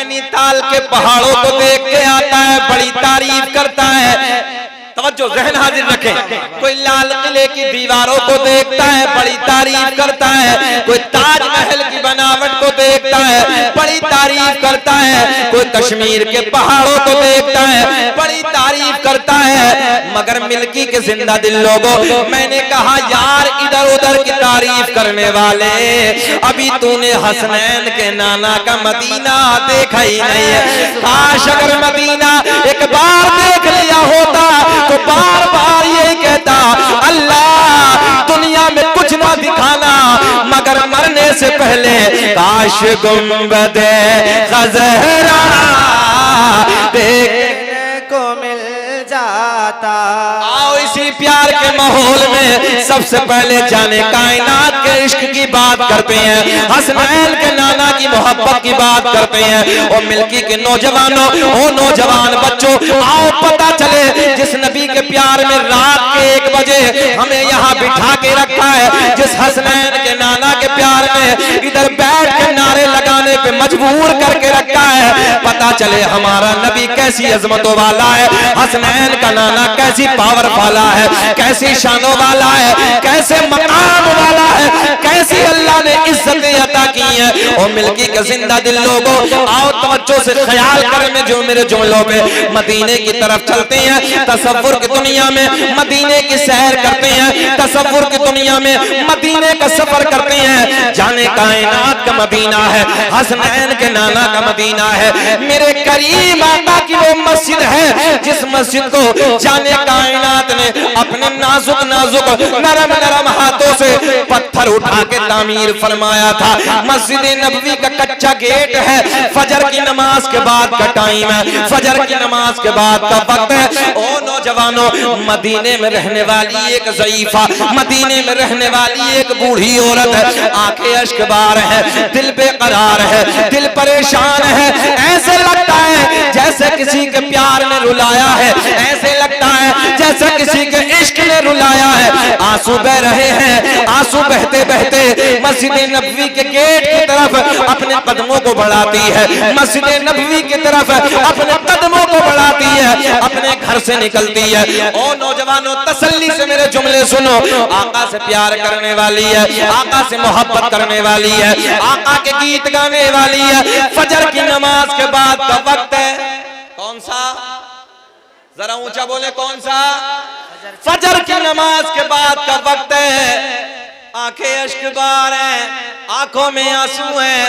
नैनीताल के पहाड़ों को देख के आता है, बड़ी तारीफ करता है। तवज्जो, ज़हन हाजिर रखें। कोई लाल किले की दीवारों को देखता है, बड़ी तारीफ करता है। कोई ताजमहल की बनावट को देखता है, बड़ी तारीफ करता है। कोई कश्मीर के पहाड़ों को देखता है, बड़ी तारीफ करता है। मगर मिल्की के जिंदा दिल लोगों, मैंने कहा यार इधर उधर की तारीफ करने वाले, अभी तूने हसनैन के नाना का मदीना देखा ही नहीं है। काश अगर मदीना एक बार देख लिया होता तो बार बार ये कहता, अल्लाह दुनिया में कुछ ना दिखाना मगर मरने से पहले काश गुंबदे खज़रा देखने को मिल जाता। आओ इसी प्यार के माहौल में सबसे पहले जाने कायनात के इश्क की बात करते हैं, हसनैन के नाना की मोहब्बत की बात करते हैं। और मिल्की के नौजवानों, ओ नौजवान बच्चों, आओ पता चले जिस नबी के प्यार में रात के 1 बजे हमें यहाँ बिठा के रखा है, जिस हसनैन के नाना के प्यार में इधर बैठ के नारे लगाने पे मजबूर करके रखा है, पता चले हमारा नबी कैसी अजमतों वाला है, हसनैन का नाना कैसी पावर वाला है, कैसी शानों वाला है, कैसे मकाम वाला है, कैसी अल्लाह ने इज्जतें अता की है। और मिल्की के जिंदा दिल लोगों, आओ तवज्जो से ख्याल करें में जो मेरे जुमलों पे, मदीने की तरफ चलते हैं, तसव्वुर की दुनिया में मदीने की सैर करते हैं, तसव्वुर की दुनिया में मदीने का सफर करते हैं। जाने कायनात का मदीना है, हसनैन के नाना का मदीना है, मेरे करीम आका की वो मस्जिद है जिस मस्जिद को जाने कायनात ने अपने नाजुक नाजुक नरम नरम हाथों से पत्थर उठा के तामीर फरमाया था। मस्जिद नबवी का कच्चा गेट है, फजर की नमाज के बाद का टाइम है, फजर की नमाज के बाद का वक्त है। ओ नौजवानों, मदीने में रहने वाली एक ज़ईफा, मदीने में रहने वाली एक बूढ़ी औरत है, आंखें अश्कबार है, दिल बेकरार है, दिल परेशान है। ऐसे लगता है जैसे किसी के प्यार ने रुलाया है, ऐसे लगता है जैसे किसी के इश्क ने रुलाया है। आंसू बह रहे हैं, आंसू बहते बहते मस्जिद नबवी के गेट की तरफ अपने कदमों को बढ़ाती है, मस्जिद नबवी की तरफ अपने कदमों को बढ़ाती है, अपने घर से निकलती है। ओ नौजवानों, तसल्ली से मेरे जुमले सुनो, आका से प्यार करने वाली है, आका से मोहब्बत करने वाली है, आका के गीत गाने वाली है। फजर की नमाज के बाद का वक्त है, कौन सा? जरा ऊंचा बोले, कौन सा? फजर की नमाज के बाद का वक्त है। आंखें अश्कबार हैं, आंखों में आंसू हैं,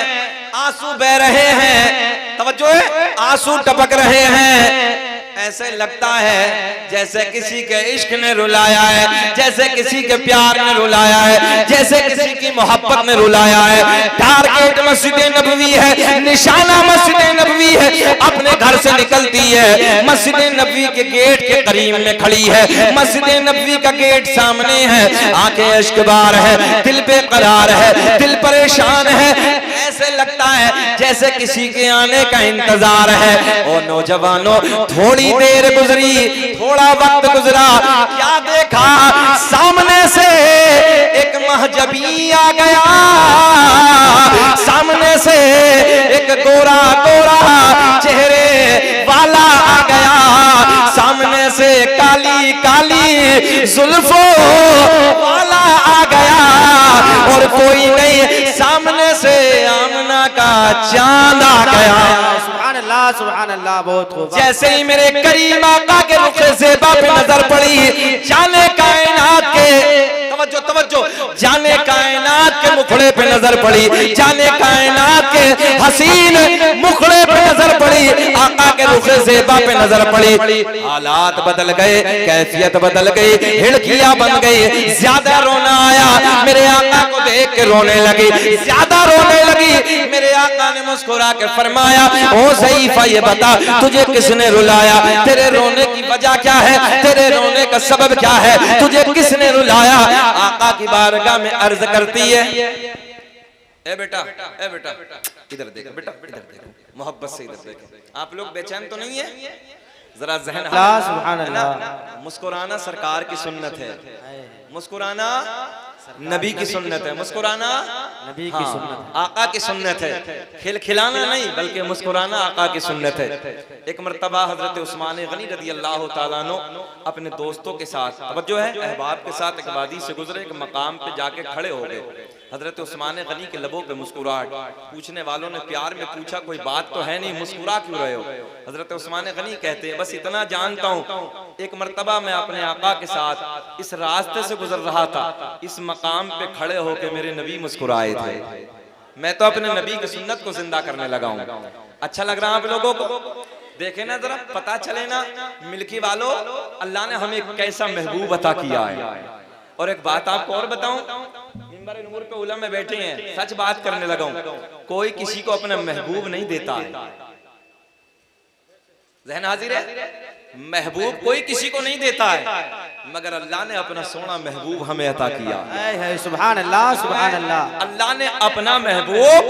आंसू बह रहे हैं, तवज्जो है, आंसू टपक रहे हैं। ऐसे लगता है जैसे किसी के इश्क ने रुलाया है, जैसे किसी के प्यार ने रुलाया है, जैसे किसी की मोहब्बत ने रुलाया है। टारगेट मस्जिद नबवी है, निशाना मस्जिद नबवी है, अपने घर से निकलती है, मस्जिद नबवी के गेट के करीब में खड़ी है, मस्जिद नबवी का गेट सामने है, आंखें अश्कबार है, दिल बेकरार है, दिल परेशान है। ऐसे लगता है जैसे किसी के आने का इंतजार है। ओ नौजवानों, थोड़ी देर गुजरी, थोड़ा वक्त गुजरा, क्या देखा? सामने से एक महजबी आ गया, सामने से एक गोरा गोरा चेहरे वाला आ गया, सामने से काली काली जुल्फों वाला आ गया। और कोई नहीं, सामने से आमना का चांद आ गया। सुभान अल्लाह, सुभान अल्लाह, बहुत खूब। जैसे ही मेरे करीम आका के रुखे ज़ेबा पे नजर पड़ी, जाने कायनात के, तवज्जो तवज्जो, जाने कायनात के मुखड़े पे नजर पड़ी, जाने कायनात के हसीन मुखड़े पे नजर पड़ी, आका के रुखे ज़ेबा पे नजर पड़ी। हालात बदल गए, कैफियत बदल गई, हिड़कियां बन गई, ज्यादा रोना आया, मेरे आका को देख के रोने लगी, ज्यादा रोने लगी। मेरे आका ने मुस्कुरा के फरमाया, ओ ज़ईफा ये बता तुझे किसने रुलाया, तेरे रोने की वजह क्या है, तेरे रोने का सबब क्या है, तुझे किसने रुलाया? आका की बारगाह में अर्ज करती है, ए बेटा, ए बेटा इधर देखो, बेटा इधर देखो, मोहब्बत से इधर देखो। आप लोग बेचैन तो नहीं है? जरा ज़हन, सुभान अल्लाह। मुस्कुराना सरकार की सुन्नत है, मुस्कुराना नबी की सुन्नत है मुस्कुराना, नबी की सुन्नत, आका की सुन्नत है। खिलखिलाना नहीं बल्कि मुस्कुराना आका की सुन्नत है। एक मर्तबा हजरत उस्मान गनी रदी अल्लाह ताला अन्हु अपने दोस्तों के साथ, तवज्जो है, अहबाब के साथ एक वादी से गुजरे, एक मकाम पे जाके खड़े हो गए। हजरत उस्मान गनी के लबों पे मुस्कुराहट। पूछने वालों ने प्यार में पूछा कोई बात तो है नहीं, मुस्कुरा क्यों रहे हो? हजरत उस्मान गनी कहते हैं बस इतना जानता हूँ, एक मर्तबा मैं अपने आका के साथ इस रास्ते से गुजर रहा था, इस मकाम पे खड़े होकर मेरे नबी मुस्कुराए थे, मैं तो अपने नबी की सुन्नत को जिंदा करने लगा हूँ। अच्छा लग रहा है आप लोगों को? देखे ना जरा, पता चले ना मिल्की वालों, अल्लाह ने हमें कैसा महबूब अता किया है। और एक बात आपको और बताऊं, मिंबर नूर पे उलमा में बैठे हैं, सच बात करने लगा हूं, कोई किसी को अपना महबूब नहीं देता है। ज़हन हाजिर है, महबूब कोई किसी को नहीं देता है, मगर अल्लाह ने अपना सोना महबूब हमें अता किया है। सुभान अल्लाह, सुभान अल्लाह। अल्लाह ने अपना महबूब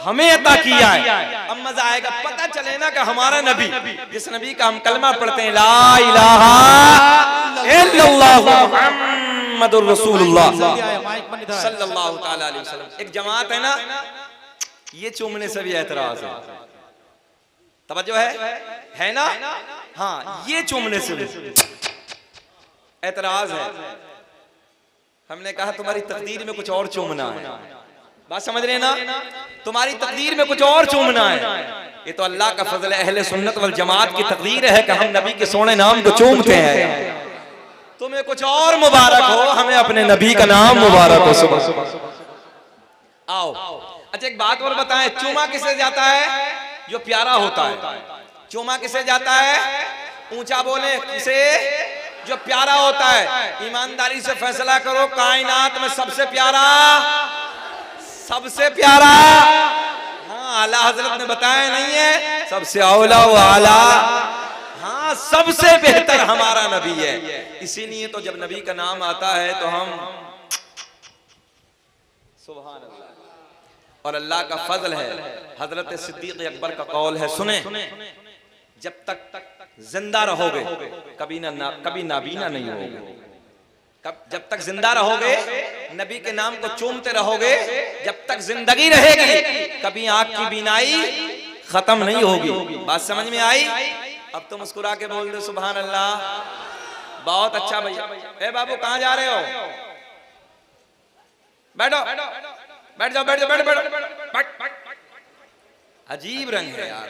हमें अता किया है। अब मजा आएगा, पता चले ना कि हमारा नबी, जिस नबी का हम कलमा पढ़ते हैं, ला इलाहा इल्लल्लाह मुहम्मदुर रसूलुल्लाह सल्लल्लाहु ताला अलैहि वसल्लम। एक जमात है ना, ये चूमने से भी एतराज है, तवज्जो है ना? हाँ, ये चूमने से भी एतराज है। हमने कहा तुम्हारी तकदीर में कुछ और चूमना है, बात समझ रहे ना? तुम्हारी तकदीर में कुछ और चूमना है। ये तो अल्लाह का फजल है, अहले सुन्नत वल जमात की तकदीर है कि हम नबी के सोने नाम को चूमते हैं। तुम्हें कुछ और मुबारक हो, हमें अपने नबी का नाम मुबारक हो। सुबह आओ। अच्छा एक बात और बताएं, चूमा किसे जाता है? जो प्यारा होता है। चूमा किसे जाता है? ऊंचा बोले, किसे? जो प्यारा होता है। ईमानदारी से फैसला करो, कायनात में सबसे प्यारा, सबसे प्यारा, हाँ आला हजरत ने बताया नहीं है, सबसे औला व आला, हाँ सबसे बेहतर हमारा नबी है। इसीलिए तो जब नबी का नाम आता है तो हम सुभान अल्लाह। और अल्लाह का फजल है, हजरत सिद्दीक अकबर का कौल है, सुने, जब तक जिंदा रहोगे कभी नाबीना नहीं होगे। जब तक जिंदा रहोगे नबी के नाम को चूमते रहोगे, जब तक जिंदगी रहेगी कभी आंख की बीनाई खत्म नहीं होगी। बात समझ में आई? अब तो मुस्कुरा के बोल दो सुभान अल्लाह। बहुत अच्छा भैया। ए बाबू कहाँ जा रहे हो? बैठो, बैठ जाओ, बैठ जाओ, बैठ। अजीब रंग है यार,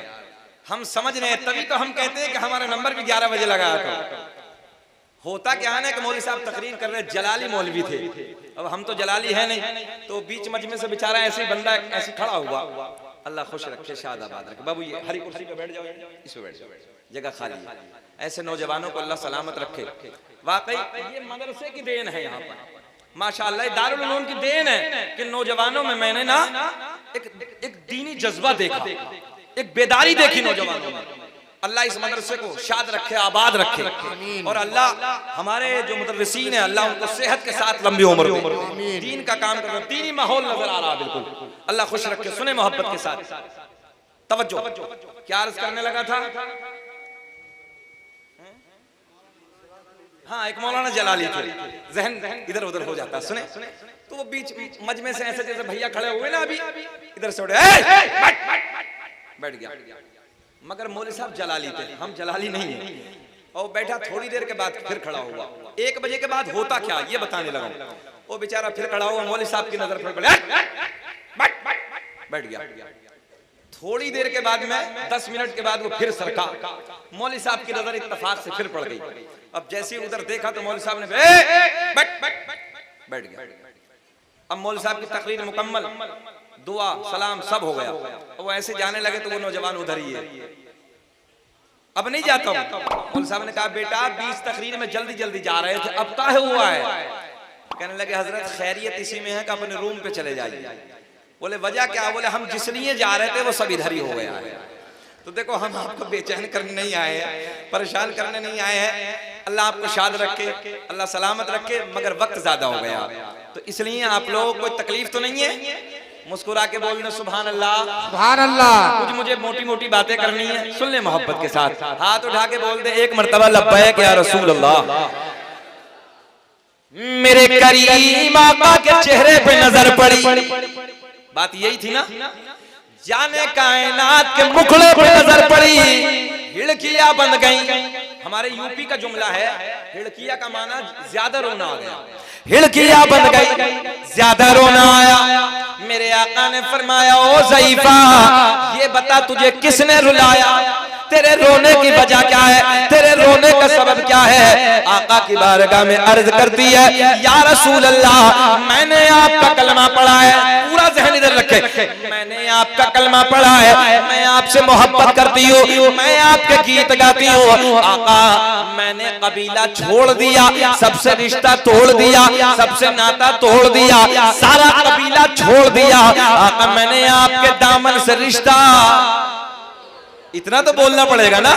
हम समझ रहे हैं, तभी तो हम कहते हैं कि हमारा नंबर भी 11 बजे लगा था। होता क्या है ना कि मौलवी साहब तकरीर कर रहे, जलाली मौलवी थे, अब हम तो जलाली है नहीं, तो बीच मजमे से बेचारा ऐसे ही बंदा ऐसे खड़ा हुआ। अल्लाह खुश रखे, शादाबाद रखे। बाबू ये हरी कुर्सी पे बैठ जाओ, इसमें बैठ जाओ, जगह खाली है। ऐसे नौजवानों को अल्लाह सलामत रखे। वाकई ये मदरसे की देन है, यहाँ पर माशाअल्लाह दारुल उलूम की देन है कि नौजवानों में मैंने ना एक दीनी जज्बा देखा, एक बेदारी देखी नौजवानों में। अल्लाह इस मदरसे को शाद रखे, आबाद रखे, और अल्लाह हमारे जो मुदर्रिसीन है अल्लाह उनको सेहत के साथ लंबी उम्र दे। दीन का काम कर रहे, दीनी माहौल नजर आ रहा है बिल्कुल। अल्लाह खुश रखे। सुने मोहब्बत के साथ, तवज्जो। क्या अर्ज करने लगा था? हाँ, एक मौलाना जलाली थे, जहन इधर उधर हो जाता। सुने, तो वो बीच मजमे से ऐसे जैसे भैया खड़े हुए ना, अभी इधर से उठे, बैठ गया। मगर मौलवी साहब जलाली थे, हम जलाली नहीं है। और बैठा, थोड़ी देर के बाद फिर खड़ा हुआ। 1 बजे के बाद होता क्या ये बताने लगा। वो बेचारा फिर खड़ा हुआ, मौलवी साहब की नजर फिर बैठ गया। थोड़ी देर के बाद में 10 मिनट के बाद वो फिर सरका, मौलवी साहब की नजर इत्तेफाक से फिर पड़ गई। अब जैसे ही उधर देखा तो मौलवी साहब ने बैठ गया। अब मौलवी साहब की तकरीर मुकम्मल, दुआ सलाम सब हो गया। वो ऐसे जाने लगे तो वो नौजवान उधर ही है। अब नहीं जाता हूँ। मौलवी साहब ने कहा बेटा 20 तकरीर में जल्दी जल्दी जा रहे थे, अब काहे हुआ है? कहने लगे हजरत खैरियत इसी में है कि अपने रूम पे चले जाइए। बोले वजह क्या? बोले हम जिस लिए जा रहे थे वो सब इधर ही हो गया है। तो देखो हम आपको बेचैन करने नहीं आए हैं, परेशान करने नहीं आए हैं। अल्लाह आपको शाद रखे, अल्लाह सलामत रखे, मगर वक्त ज्यादा हो गया तो इसलिए आप लोगों को कोई तकलीफ तो नहीं है। मुस्कुरा के बोलना सुभान अल्लाह, सुभान अल्लाह। कुछ मुझे मोटी मोटी बातें करनी है, सुन ले मोहब्बत के साथ। हाथ उठा के बोल दे एक मर्तबा लब्बैक या रसूल अल्लाह। मेरे करीम आका के चेहरे पे नजर पड़ी। बात यही थी ना, जाने कायनात के मुखड़े पे नजर पड़ी, हिड़कियां बंद गई। हमारे यूपी का जुमला है, हिड़किया का माना ज्यादा रोना आ गया। हिड़कियां बंद गई, ज्यादा रोना आया। मेरे आका ने फरमाया, ओ ज़ईफा, ये बता तुझे किसने रुलाया, तेरे रोने की वजह क्या है, तेरे रोने का सबब क्या है। आका की बारगाह में अर्ज करती है, या रसूल अल्लाह, मैंने आपका कलमा पढ़ा है। पूरा ज़हन इधर रखे, मैंने आपका कलमा पढ़ा है, मैं आपसे मोहब्बत करती हूँ, मैं आपके गीत गाती हूँ। आका, मैंने कबीला छोड़ दिया, सबसे रिश्ता तोड़ दिया, सबसे नाता तोड़ दिया, सारा कबीला छोड़ दिया। आका, मैंने आपके दामन से रिश्ता, इतना तो बोलना पड़ेगा ना।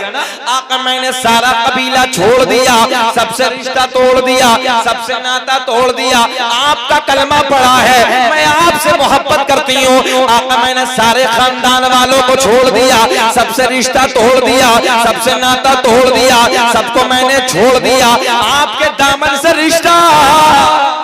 आका, मैंने सारा कबीला छोड़ दिया, सबसे रिश्ता तोड़ दिया, सबसे नाता तोड़ दिया, आपका कलमा पढ़ा है, मैं आपसे मोहब्बत करती हूँ। आका, मैंने सारे खानदान वालों को छोड़ दिया, सबसे रिश्ता तोड़ दिया, सबसे नाता तोड़ दिया, सबको मैंने छोड़ दिया, आपके दामन से रिश्ता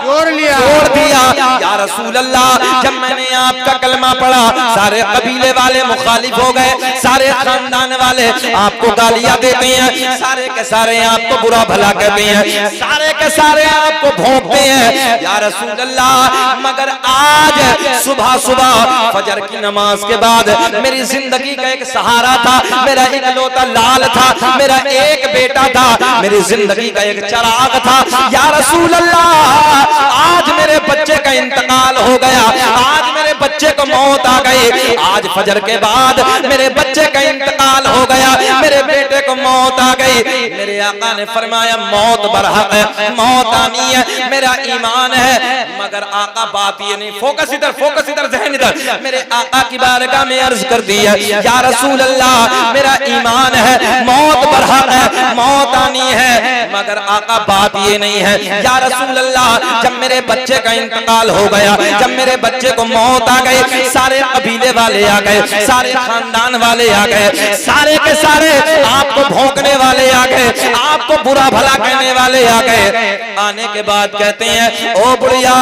छोड़ दिया। या रसूल अल्लाह, जब मैंने आपका कलमा पढ़ा, सारे कबीले वाले मुखालिफ हो गए, सारे खानदान वाले आपको गालियां देते हैं, सारे के सारे आपको बुरा भला कहते हैं, सारे के सारे आपको भोंकते हैं। या रसूल अल्लाह, मगर आज सुबह सुबह फजर की नमाज के बाद मेरी जिंदगी का एक सहारा था, मेरा इकलौता लाल था, मेरा एक बेटा था, मेरी जिंदगी का एक चिराग था। या रसूल अल्लाह, आज मेरे बच्चे का इंतकाल हो गया, आज मेरे बच्चे को मौत आ गई, आज फजर के बाद मेरे बच्चे का इंतकाल हो गया, मेरे बेटे को मौत आ गई। मेरे आका ने फरमाया, मौत बरहक है, मौत आनी है, मेरा ईमान है। मगर आका बात ये नहीं, फोकस इधर, फोकस इधर, ज़हन इधर। मेरे आका की बारगाह में अर्ज कर दी है, या रसूल अल्लाह, मेरा ईमान है, मौत बरहक है, मौत आनी है। मगर आका बात ये नहीं है, या रसूल अल्लाह, जब मेरे बच्चे का इंतकाल हो गया, जब मेरे बच्चे को मौत आ गई, सारे कबीले वाले आ गए, सारे खानदान वाले आ गए, सारे के सारे आपको भौंकने वाले आ गए, आपको बुरा भला कहने वाले आ गए। आने के बाद कहते हैं, ओ बुढ़िया,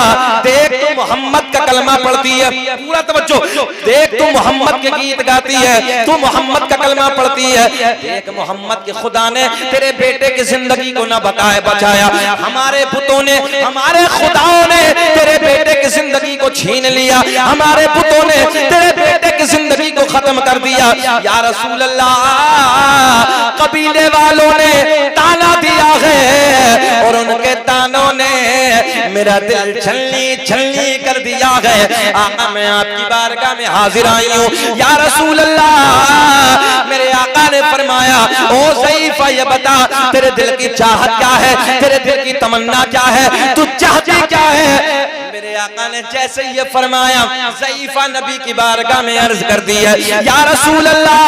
देख तू मोहम्मद का कलमा पढ़ती है, पूरा तवज्जो, देख तू मोहम्मद के गीत गाती है, तू मोहम्मद का कलमा पढ़ती है, देख मोहम्मद के खुदा ने तेरे बेटे की जिंदगी को न बचाया, हमारे पुतों ने, हमारे खुदाओं ने तेरे बेटे की जिंदगी को छीन लिया, हमारे पुतों ने तेरे बेटे की जिंदगी को खत्म कर दिया। या रसूल अल्लाह, कबीले वालों ने ताना दिया है और उनके तानों ने मेरा दिल छलनी छलनी कर दिया है। आका, मैं आपकी बारगाह में हाजिर आई हूँ। या रसूल अल्लाह, मेरे आका ने फरमाया, ओ ज़ईफा, ये बता तेरे दिल की चाहत क्या है, तेरे दिल की तमन्ना क्या है, तू चाहती क्या है। मेरे आका ने जैसे ये फरमाया, ज़ईफा नबी की बारगाह में अर्ज कर दी है, या रसूल अल्लाह,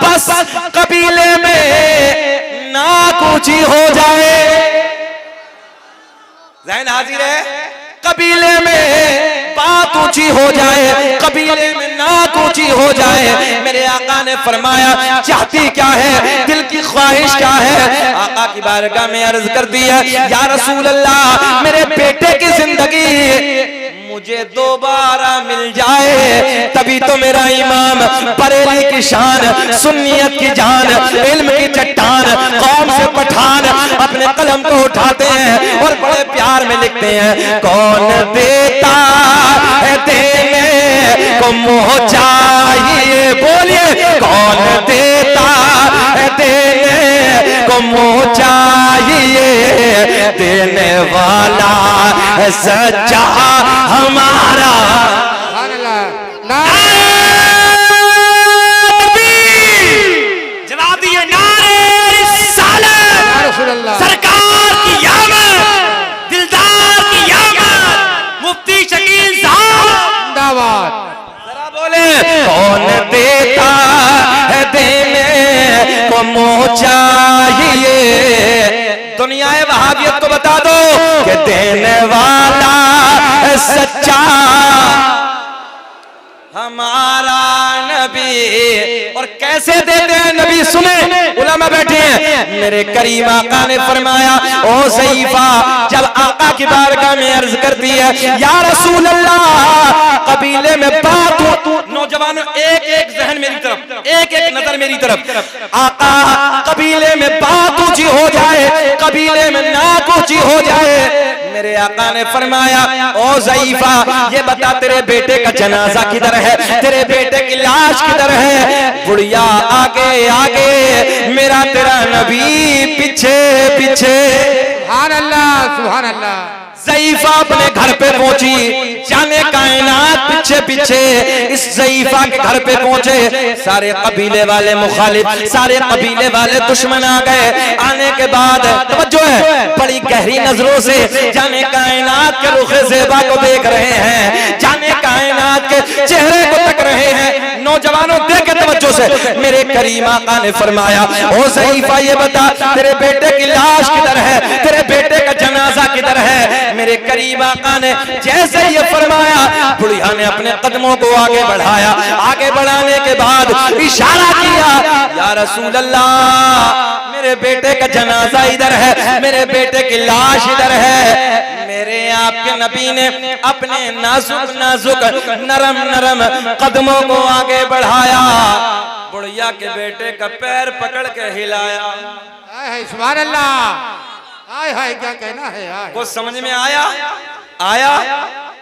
बस कबीले में नाक ऊंची हो जाए, ज़हन हाजिर है, कबीले में बात ऊंची हो जाए, कबीले में नाक ऊंची हो जाए। मेरे आका ने फरमाया, चाहती क्या है, दिल की ख्वाहिश क्या है। आका की बारगाह में अर्ज कर दी है, या रसूल अल्लाह, मेरे बेटे की जिंदगी मुझे दोबारा मिल जाए, तभी तो मेरा इमाम बरेली की शान, सुन्नियत की जान, इल्म की चट्टान, कौम से पठान अपने कलम को उठाते हैं और बड़े प्यार में लिखते हैं, कौन देता है देने को मोह चाहिए, बोलिए, कौन देता है देने को मोह चाहिए, देने वाला है सच्चा हमारा। जवाब दिए, नारे रिसालत, सरकार की आमद, दिलदार की आमद, मुफ्ती शकील साहब जिंदाबाद। जरा बोले, कौन देता है देने को मोह चाहिए, दुनियाए वहाबियत को बता दो कि देने वाला है सच्चा हमारा नबी और कैसे देते हैं नबी, सुने, उलमा बैठे हैं। मेरे करीम आका ने फरमाया, ओ ज़ईफा, जब आका की बारगाह में अर्ज करती है, या रसूल अल्लाह, कबीले में बात हो, नौजवानों एक एक जहन मेरी तरफ, एक एक नजर मेरी तरफ, आका कबीले में बात ऊंची हो जाए, कबीले में नाक ऊंची हो जाए, मेरे आका ने फरमाया, ओ ज़ईफा, ये बता तेरे बेटे का जनाजा किधर है, तेरे बेटे की लाश किधर है। बुढ़िया आगे आगे, मेरा तेरा नबी पीछे पीछे। सुभान अल्लाह, सुभान अल्लाह। ज़ईफा अपने घर पे पहुंची, जाने कायनात पीछे पीछे इस ज़ईफा के घर पे पहुंचे। सारे कबीले वाले मुखालिफ, सारे कबीले वाले दुश्मन आ गए। आने के बाद तवज्जो है, बड़ी गहरी नजरों से जाने कायनात के रुखे ज़ेबा को देख रहे हैं, जाने कायनात के चेहरे को तक रहे हैं। नौजवानों देखे तवज्जो से, मेरे करीम आका ने फरमाया, ओ ज़ईफा, ये बता तेरे बेटे की लाश किधर है, तेरे बेटे का जनाजा किधर है। मेरे करीम आका ने जैसे ये फरमाया, बुढ़िया ने अपने कदमों को आगे बढ़ाया। आगे बढ़ाने के बाद इशारा किया, या रसूल अल्लाह, मेरे बेटे का जनाजा इधर है, मेरे बेटे की लाश इधर है। मेरे आपके नबी ने अपने नाजुक नाजुक नरम नरम कदमों को आगे बढ़ाया, बुढ़िया के बेटे का पैर पकड़ के हिलाया। सुभान अल्लाह। हाय हाय, क्या कहना है यार। कुछ समझ में आया? आया?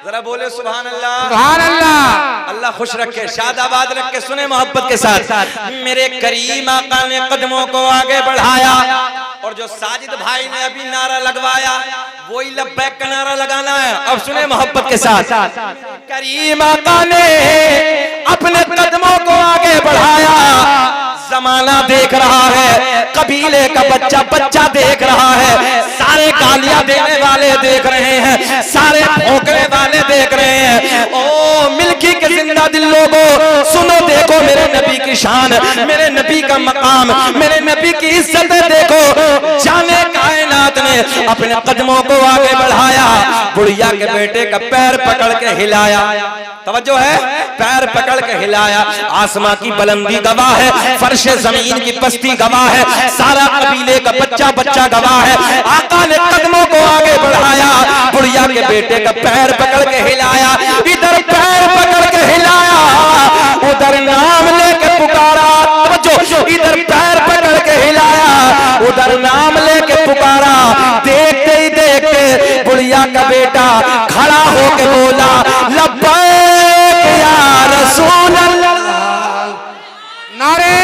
जरा बोले सुभान अल्लाह। सुभान अल्लाह। अल्लाह खुश रखे, शादाबाद रखे। सुने मोहब्बत के साथ, मेरे करीम आका ने कदमों को आगे बढ़ाया, और जो साजिद भाई ने अभी नारा लगवाया, वही लब्बैक का नारा लगाना है। अब सुने मोहब्बत के साथ, करीम आका ने अपने कदमों को आगे बढ़ाया। जमाना देख रहा है, कबीले का बच्चा बच्चा देख रहा है, सारे गालियां देने वाले देख रहे हैं, सारे भौंकने वाले देख रहे हैं। ओ मिल्की के जिंदा दिल लोगों, सुनो, देखो मेरे नबी की शान, मेरे नबी का मकाम, मेरे नबी की इज्जत देखो। जाने कायनात ने अपने कदमों को आगे बढ़ाया, बुढ़िया के बेटे का पैर पकड़ के हिलाया। तवज्जो है, पैर पकड़ के हिलाया। आसमां की बुलंदी गवाह है, फर्श जमीन की पस्ती गवाह है, सारा कबीले का बच्चा बच्चा गवाह है। आका ने कदमों को आगे बढ़ाया, बुढ़िया के बेटे का पैर पकड़ के हिलाया। इधर पैर पकड़ के हिलाया, उधर नाम लेके पुकारा। तवज्जो, इधर पैर पकड़ के हिलाया, उधर नाम लेके पुकारा। देखते ही देखते बुढ़िया का बेटा खड़ा होके बोला, लब्बैक या रसूल अल्लाह। नारे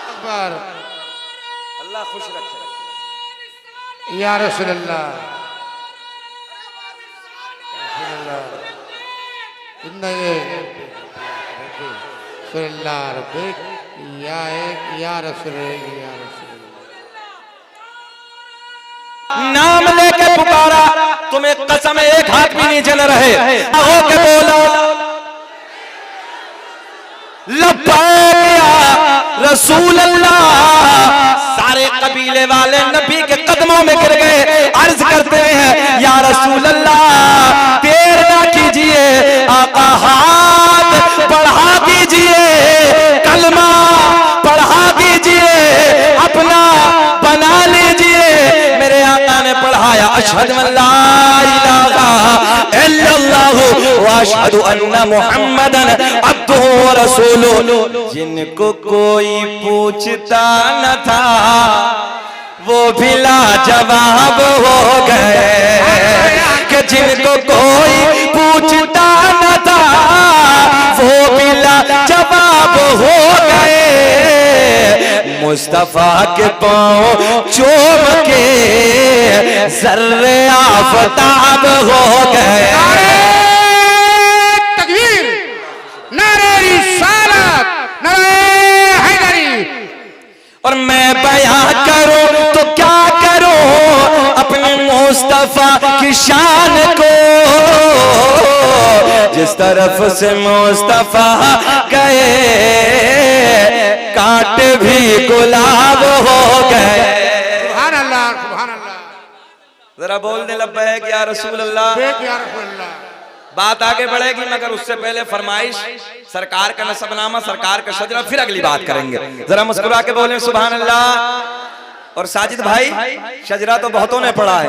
अकबर। अल्लाह खुश रखे, या रसूल अल्लाह। या रसूल, नाम लेके पुकारा, तुम्हें कसम एक हाथ भी नहीं जल रहे, होके बोलो, लब्बैक या रसूल अल्लाह। सारे कबीले वाले नबी के कदमों में गिर गए, अर्ज करते हैं, या रसूल अल्लाह, देर ना कीजिए, आका हाथ बढ़ा दीजिए, कलमा पढ़ा दीजिए, अपना बना लीजिए। मेरे आका ने पढ़ाया, अशहदु अल्ला इलाहा इल्लल्लाह व अशहदु अन्ना मुहम्मदन अब्दुहु व रसूलुहु। जिनको कोई पूछता न था, वो भी लाजवाब हो गए, कि जिनको कोई पूछता न था, वो भी लाजवाब हो गए। मुस्तफा के पाँव चूम के ज़र्रे आफताब हो गए। तकबीर, नारे रिसालत, नारे हैदरी। और मैं बयां करूं तो क्या करूं अपने मुस्तफा की शान को, जिस तरफ से मुस्तफा गए काट भी गुलाब हो गए। सुभान अल्लाह, सुभान अल्लाह। जरा बोल दे लब्बैक या रसूल अल्लाह। या रसूल अल्लाह। बात आगे बढ़ेगी मगर उससे पहले फरमाइश सरकार का नसबनामा, सरकार का शजरा, फिर अगली बात करेंगे। जरा मुस्कुरा के बोले सुभान अल्लाह। और साजिद भाई, शजरा तो बहुतों ने पढ़ा है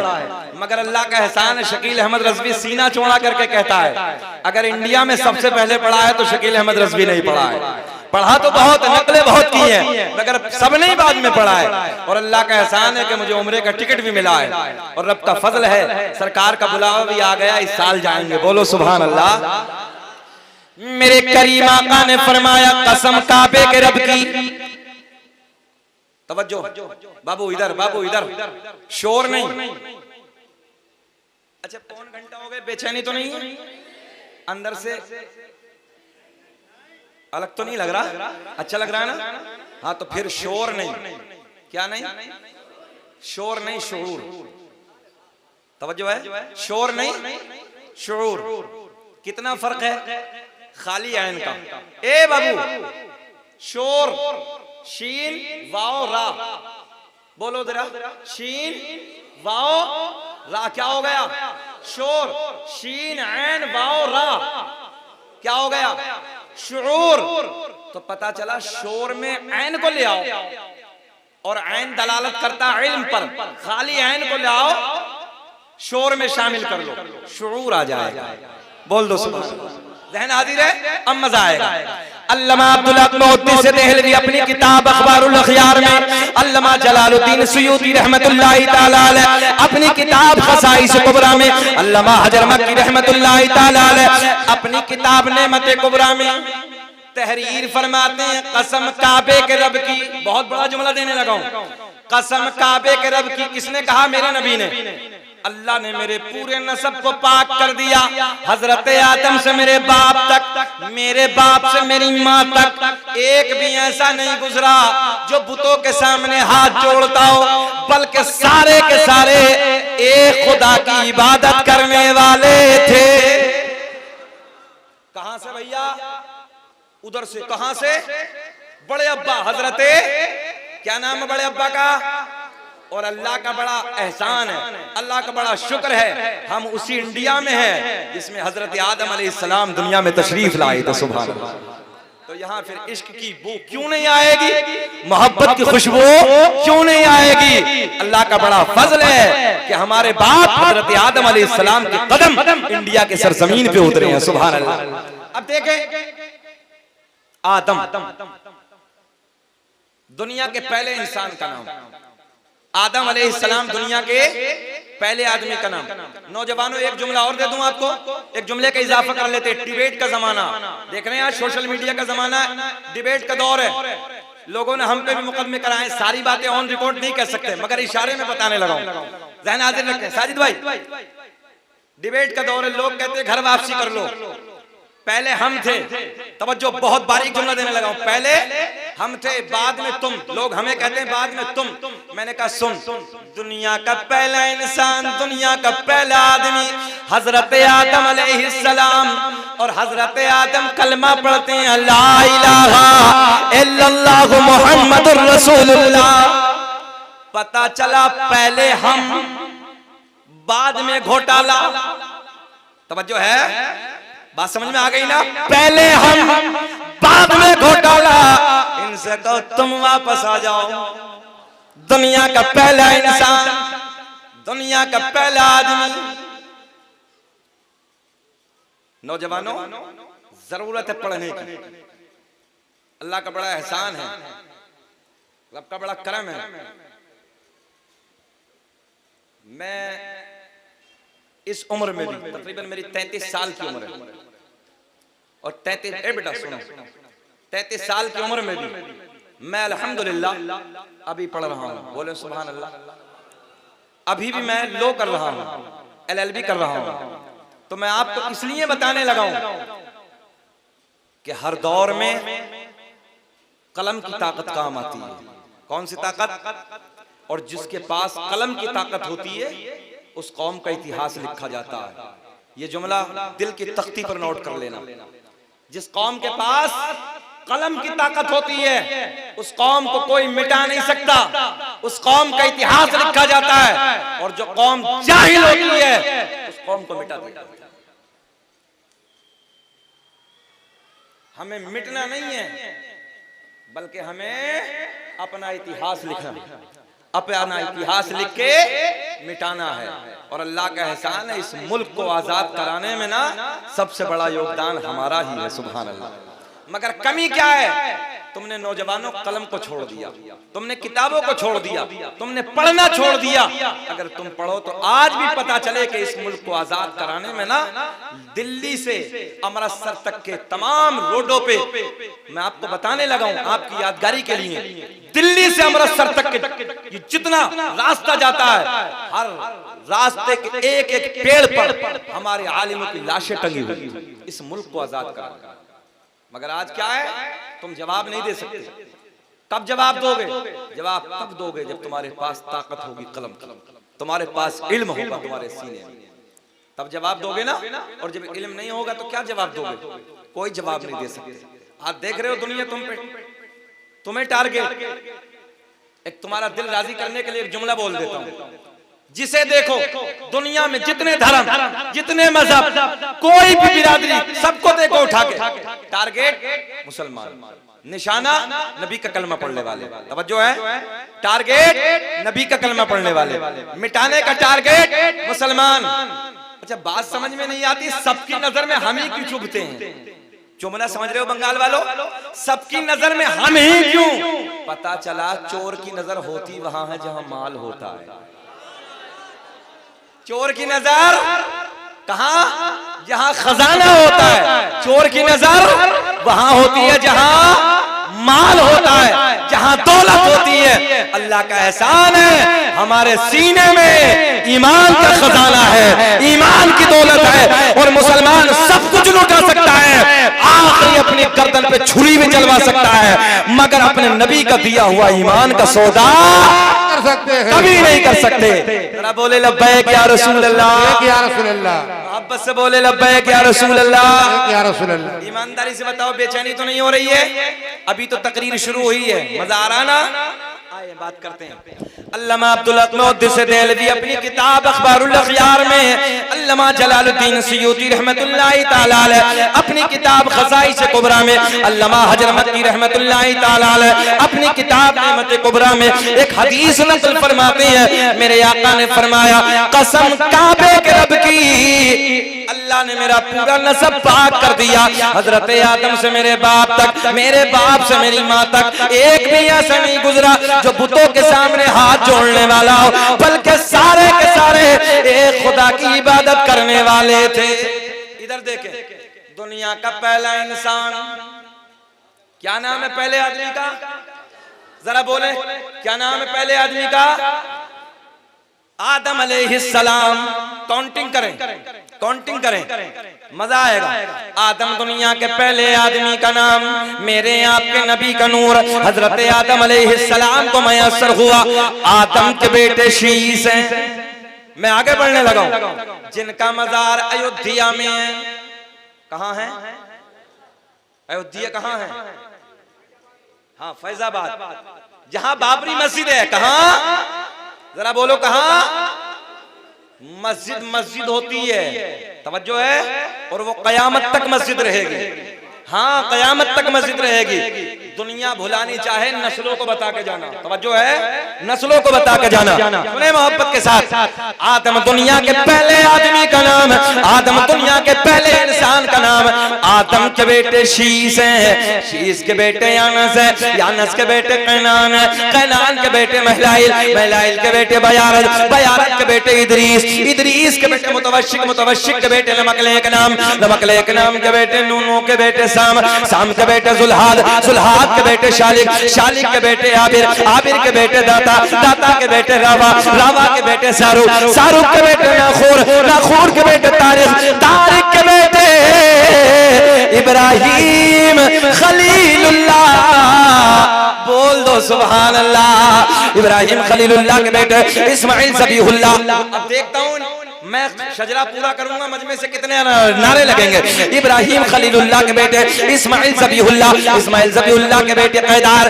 मगर अल्लाह का एहसान है, शकील अहमद रज़वी सीना चौड़ा करके कहता है अगर इंडिया में सबसे पहले पढ़ा है तो शकील अहमद रज़वी नहीं पढ़ा है। पढ़ा तो बहुत, नकलें बहुत की हैं मगर सबने ही बाद में पढ़ा है। और अल्लाह का एहसान है कि मुझे उम्रे का टिकट भी मिला है और रब का फजल है, सरकार का बुलावा भी आ गया, इस साल जाएंगे। बोलो सुभान अल्लाह। मेरे करीम आका ने फरमाया कसम काबे के रब की, तवज्जो बाबू इधर, बाबू इधर, शोर नहीं। अच्छा पौन घंटा हो गए, बेचैनी तो नहीं है अंदर से? अलग तो नहीं लग रहा? अच्छा लग रहा है ना? हाँ तो फिर शोर नहीं। क्या नहीं? शोर नहीं, शऊर। तवज्जो है, शोर नहीं शऊर। कितना फर्क है खाली ऐन का। ए बाबू, शोर शीन वाओ रा, बोलो जरा, शीन वाओ रा, क्या हो गया? शोर, शीन ऐन वाओ रा, क्या हो गया? शऊर। तो पता चला शोर में ऐन को ले आओ और ऐन दलालत करता है इल्म पर, खाली ऐन को ले आओ शोर में शामिल कर लो, शऊर आ जाएगा। बोल दो सुभान अल्लाह। ज़हन हाजिर है, अब मजा आएगा। अल्लामा अब्दुल हक मुहद्दिस देहलवी अपनी किताब अखबारुल अखयार में, अल्लामा जलालुद्दीन सुयूती रहमतुल्लाहि तआला अलैह अपनी किताब खसाइस कुबरा में, अल्लामा हजर मक्की रहमतुल्लाहि तआला अलैह अपनी किताब नेमत कुबरा में तहरीर फरमाते हैं कसम काबे के रब की। बहुत बड़ा जुमला देने लगा हूं, कसम काबे के रब की। किसने कहा? मेरे नबी ने। अल्लाह ने मेरे पूरे नसब को पाक कर दिया, हजरत आदम से मेरे बाप तक, मेरे बाप से मेरी माँ तक एक भी ऐसा नहीं गुजरा जो बुतों के सामने हाथ जोड़ता हो, बल्कि सारे के सारे एक खुदा की इबादत करने वाले थे। कहां से भैया? उधर से। कहां से? बड़े अब्बा हजरते, क्या नाम है बड़े अब्बा का? और अल्लाह का बड़ा एहसान है, अल्लाह का बड़ा शुक्र है, हम उसी इंडिया में हैं जिसमें हजरत आदम अलैहिस्सलाम दुनिया में तशरीफ लाए थे। सुभान अल्लाह। तो यहाँ फिर इश्क की बू क्यों नहीं आएगी? मोहब्बत की खुशबू क्यों नहीं आएगी? अल्लाह का बड़ा फजल है कि हमारे बाप हजरत आदम अलैहिस्सलाम के कदम इंडिया के सरजमीन पे उतरे हैं। सुभान अल्लाह। अब देखें, आदम दुनिया के पहले इंसान का नाम, आदम अलैहिस्सलाम दुनिया के पहले आदमी का नाम। नौजवानों एक जुमला और दे दूं आपको, एक जुमले का इजाफा कर लेते हैं। डिबेट का जमाना देख रहे हैं, आज सोशल मीडिया का जमाना है, डिबेट का दौर है। लोगों ने हम पे भी मुकदमे कराए, सारी बातें ऑन रिकॉर्ड नहीं कह सकते मगर इशारे में बताने लगा हूं, ज़हन हाजिर रखें। साजिद भाई, डिबेट का दौर है, लोग कहते हैं घर वापसी कर लो। पहले हम थे, तवज्जो, बहुत बारीक जुमला देने लगा हूं, पहले हम थे, बाद में तुम। लोग हमें कहते हैं बाद में तुम, मैंने कहा सुन, दुनिया का पहला इंसान, दुनिया का पहला आदमी हजरत आदम अलैहिस्सलाम, और हजरत आदम कलमा पढ़ते हैं ला इलाहा इल्लल्लाहु मुहम्मदुर रसूलुल्लाह। पता चला पहले हम, बाद में घोटाला। तवज्जो है, बात समझ में आ गई ना? पहले हम, बाद में घोटाला। इनसे कहो तुम वापस आ जाओ। दुनिया का पहला इंसान, दुनिया का पहला आदमी। नौजवानों, जरूरत है पढ़ने की। अल्लाह का बड़ा एहसान है, रब का बड़ा करम है। मैं इस उम्र में भी, तकरीबन मेरी 33 साल की उम्र है, और 33, बेटा सुनो, 33 साल की उम्र में भी मैं अल्हम्दुलिल्लाह अभी पढ़ रहा हूँ। बोले सुभान अल्लाह। अभी भी मैं लो कर रहा हूँ, LLB कर रहा हूँ। तो मैं आपको इसलिए बताने लगा हूँ कि हर दौर में कलम की ताकत काम आती है। कौन सी ताकत? और जिसके पास कलम की ताकत होती है उस कौम का इतिहास लिखा जाता है। ये जुमला दिल की तख्ती पर नोट कर लेना। जिस कौम के पास कलम की ताकत होती है उस कौम को कोई मिटा नहीं सकता, उस कौम का इतिहास लिखा जाता है। और जो कौम जाहिल होती है उस कौम को मिटा देता है। हमें मिटना नहीं है, बल्कि हमें अपना इतिहास लिखना, अपना इतिहास लिख के मिटाना है। और अल्लाह का एहसान है, इस मुल्क को आजाद कराने में ना सबसे बड़ा योगदान हमारा ही है। सुभान अल्लाह। मगर कमी क्या है? तुमने नौजवानों कलम को छोड़ दिया, तुमने किताबों को छोड़ दिया, तुमने पढ़ना छोड़ दिया। अगर तुम पढ़ो तो आज भी पता चले कि इस मुल्क को आजाद कराने में ना दिल्ली से अमृतसर तक के तमाम रोडों पे, मैं आपको बताने लगा हूं आपकी यादगारी के लिए, दिल्ली से अमृतसर तक के जितना रास्ता जाता है, हर रास्ते के एक एक पेड़ पर हमारे आलिमों की लाशें टंगी हुई, इस मुल्क को आजाद कराना। मगर आज क्या है? तुम जवाब नहीं दे सकते। कब जवाब दोगे? जवाब तब दोगे जब तुम्हारे पास ताकत होगी, कलम, तुम्हारे पास इल्म होगा तुम्हारे सीने में, तब जवाब दोगे ना। और जब इल्म नहीं होगा तो क्या जवाब दोगे? कोई जवाब नहीं दे सकते। आज देख रहे हो दुनिया तुम पे, तुम्हें टारगेट, एक तुम्हारा दिल राजी करने के लिए एक जुमला बोल देता हूं, जिसे देखो दुनिया में जितने धर्म, जितने मजहब, कोई भी बिरादरी, सबको देखो उठा के, टारगेट मुसलमान, निशाना नबी का कलमा पढ़ने वाले। तवज्जो है, टारगेट नबी का कलमा पढ़ने वाले, मिटाने का टारगेट मुसलमान। अच्छा, बात समझ में नहीं आती, सबकी नजर में हम ही क्यों चुभते हैं? चुभना समझ रहे हो बंगाल वालों? सबकी नजर में हम ही क्यों? पता चला चोर की नजर होती वहां है जहां माल होता है। चोर की नजर कहां? जहां खजाना होता है। चोर की नजर वहां होती है जहां माल होता है, जहां दौलत होती है। अल्लाह का एहसान है, हमारे सीने में ईमान का खजाना है, ईमान की दौलत है। और मुसलमान सब कुछ लुटा सकता है, आखिरी अपनी गर्दन पे छुरी भी चलवा सकता है, मगर अपने नबी का दिया हुआ ईमान का सौदा कर सकते हैं, कभी नहीं कर सकते। जरा बोले लब्बैक या रसूल अल्लाह, या रसूल अल्लाह। आप से बोले लब्बैक या रसूल अल्लाह, या रसूल अल्लाह। ईमानदारी से बताओ, बेचैनी तो नहीं हो रही है? अभी तो तकरीर शुरू हुई है, मजा आ रहा ना? आइए बात करते हैं। अल्लामा अब्दुल मुहद्दिस देहलवी अपनी किताब अखबारुल अखयार में, अल्लामा जलालुद्दीन सयूती रहमतुल्लाहि तआला अलैह अपनी किताब खसाइस कुबरा में, अल्लामा हजर मक्की रहमतुल्लाहि तआला अलैह अपनी किताब नेमत कुबरा में एक हदीस नकल फरमाते हैं। मेरे आका ने फरमाया, कसम काबे के रब की, अल्लाह ने मेरा पूरा नसब पाक कर दिया। हजरत आदम से मेरे बाप तक, मेरे बाप से मेरी माँ तक एक भी ऐसा नहीं गुजरा जो बुतों के सामने हाथ जोड़ने वाला हो, बल्कि सारे के सारे एक खुदा की इबादत करने वाले थे। इधर देखें, दुनिया का पहला इंसान, क्या नाम है पहले आदमी का? जरा बोले, क्या नाम है पहले आदमी का? आदम अलैहिस्सलाम। काउंटिंग करें, काउंटिंग करें, मजा आएगा। आदम दुनिया के पहले आदमी का नाम, मेरे आपके नबी का नूर हजरत आदम अलैहिस्सलाम को मयस्सर हुआ। आदम के बेटे शीस हैं। मैं आगे बढ़ने लगा हूं, जिनका मजार अयोध्या में है। कहां है अयोध्या? कहां है? हाँ, फैजाबाद, जहां बाबरी मस्जिद है। कहां? जरा बोलो कहां? मस्जिद मस्जिद होती है, तवज्जो है, और वो कयामत तक मस्जिद रहेगी। हाँ, कयामत तक मस्जिद रहेगी। दुनिया भुलानी चाहे, नस्लों को बता के जाना, तवज्जो है, नस्लों को बता के जाना। सुने मोहब्बत के साथ, आदम दुनिया के पहले आदमी का नाम, आदम दुनिया के पहले इंसान का नाम। आदम के बेटे शीस हैं, शीस के बेटे यानस है, यानस के बेटे कैनान है, कैनान के बेटे महलाइल, महलाइल के बेटे बयारत, बयारत के बेटे इदरीस, इदरीस के बेटे मुतवश्शिक, मुतवश्शिक के बेटे नमकलेक नाम, नमकलेक नाम के बेटे नूनू के बेटे साम, साम के बेटे जुल्हाद, जुल्हाद के बेटे शालिक, शालिक के बेटे आबिर, आबिर के बेटे दाता, दाता के बेटे रावा, रावा के बेटे सारूक, सारूक के बेटे नाखूर, नाखूर के बेटे तारिक, तारिक के बेटे इब्राहिम खलीलुल्लाह। बोल दो सुभान अल्लाह। इब्राहिम खलीलुल्लाह के बेटे इस्माइल ज़बीहुल्लाह। अब देखता हूँ मैं शजरा पूरा करूंगा, मजमे से कितने नारे लगेंगे। इब्राहिम खलीलुल्लाह के बेटे इस्माइल ज़बीहुल्लाह के बेटे कैदार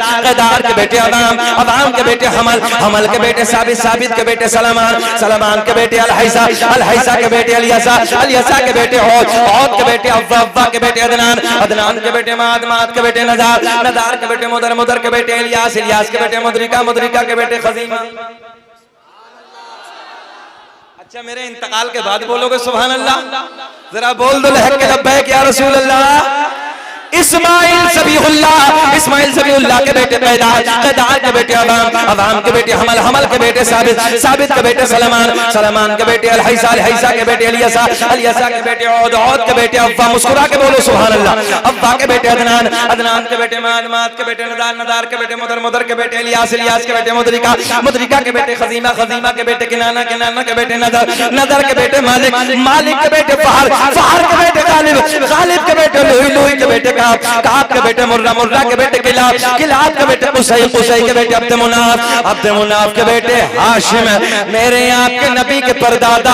के बेटे अवाम के बेटे हमल के बेटे साबित के बेटे सलमान के बेटे अलहैसा के बेटे अलियसा के बेटे औद के बेटे अव्वा के बेटे अदनान के बेटे माद के बेटे नजार के बेटे मुदर के बेटे इलियास के बेटे मुदरिका के बेटे खजीमा। अच्छा, मेरे इंतकाल के बाद बोलोगे सुभान अल्लाह? जरा बोल दो लहक के लब्बैक या रसूल अल्लाह। इस्माइल ज़बीहुल्लाह के बेटे कैदार के बेटे अवाम के बेटे हमल के बेटे साबित के बेटे सलमान के बेटे अलहैसा के बेटे अलियसा के बेटे औद के बेटे अव्वा। मुस्कुरा के बोलो सुभान अल्लाह। अव्वा के बेटे अदनान के बेटे माद के बेटे नदार के बेटे मुदर के बेटे इलियास के बेटे मुदरिका के बेटे खजीमा के बेटे किनाना के बेटे नदर के बेटे मालिक के बेटे फहर के बेटे गालिब के बेटे लुई के बेटे काब के बेटे मुर्रा के बेटे किलाब के बेटे कुसै के बेटे अब्द मुनाफ के बेटे हाशिम। मेरे आपके नबी के परदादा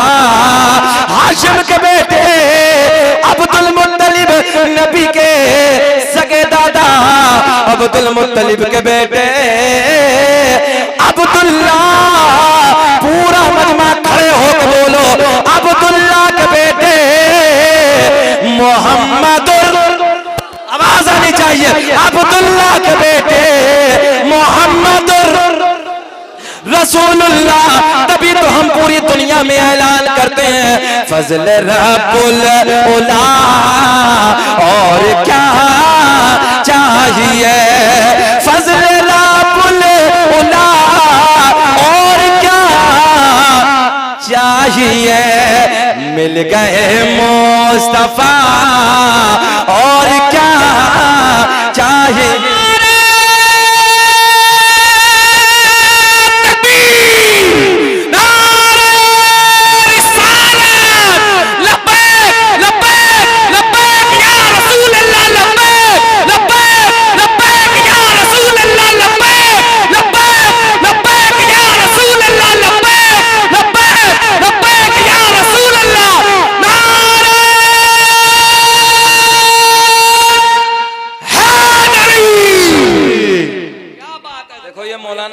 हाशिम के बेटे अब्दुल मुत्तलिब, नबी के सगे दादा अब्दुल मुत्तलिब के बेटे अब्दुल्ला। पूरा मजमा खड़े होकर बोलो अब्दुल्ला के बेटे मोहम्मद। आवाज आनी चाहिए। अब्दुल्ला के बेटे मोहम्मद रसूलुल्लाह। तभी तो हम पूरी दुनिया में ऐलान करते हैं फजल रब्बुल उला, और क्या चाहिए। फजल रब्बुल उला, और क्या चाहिए। मिल गए मुस्तफा, और क्या चाहिए।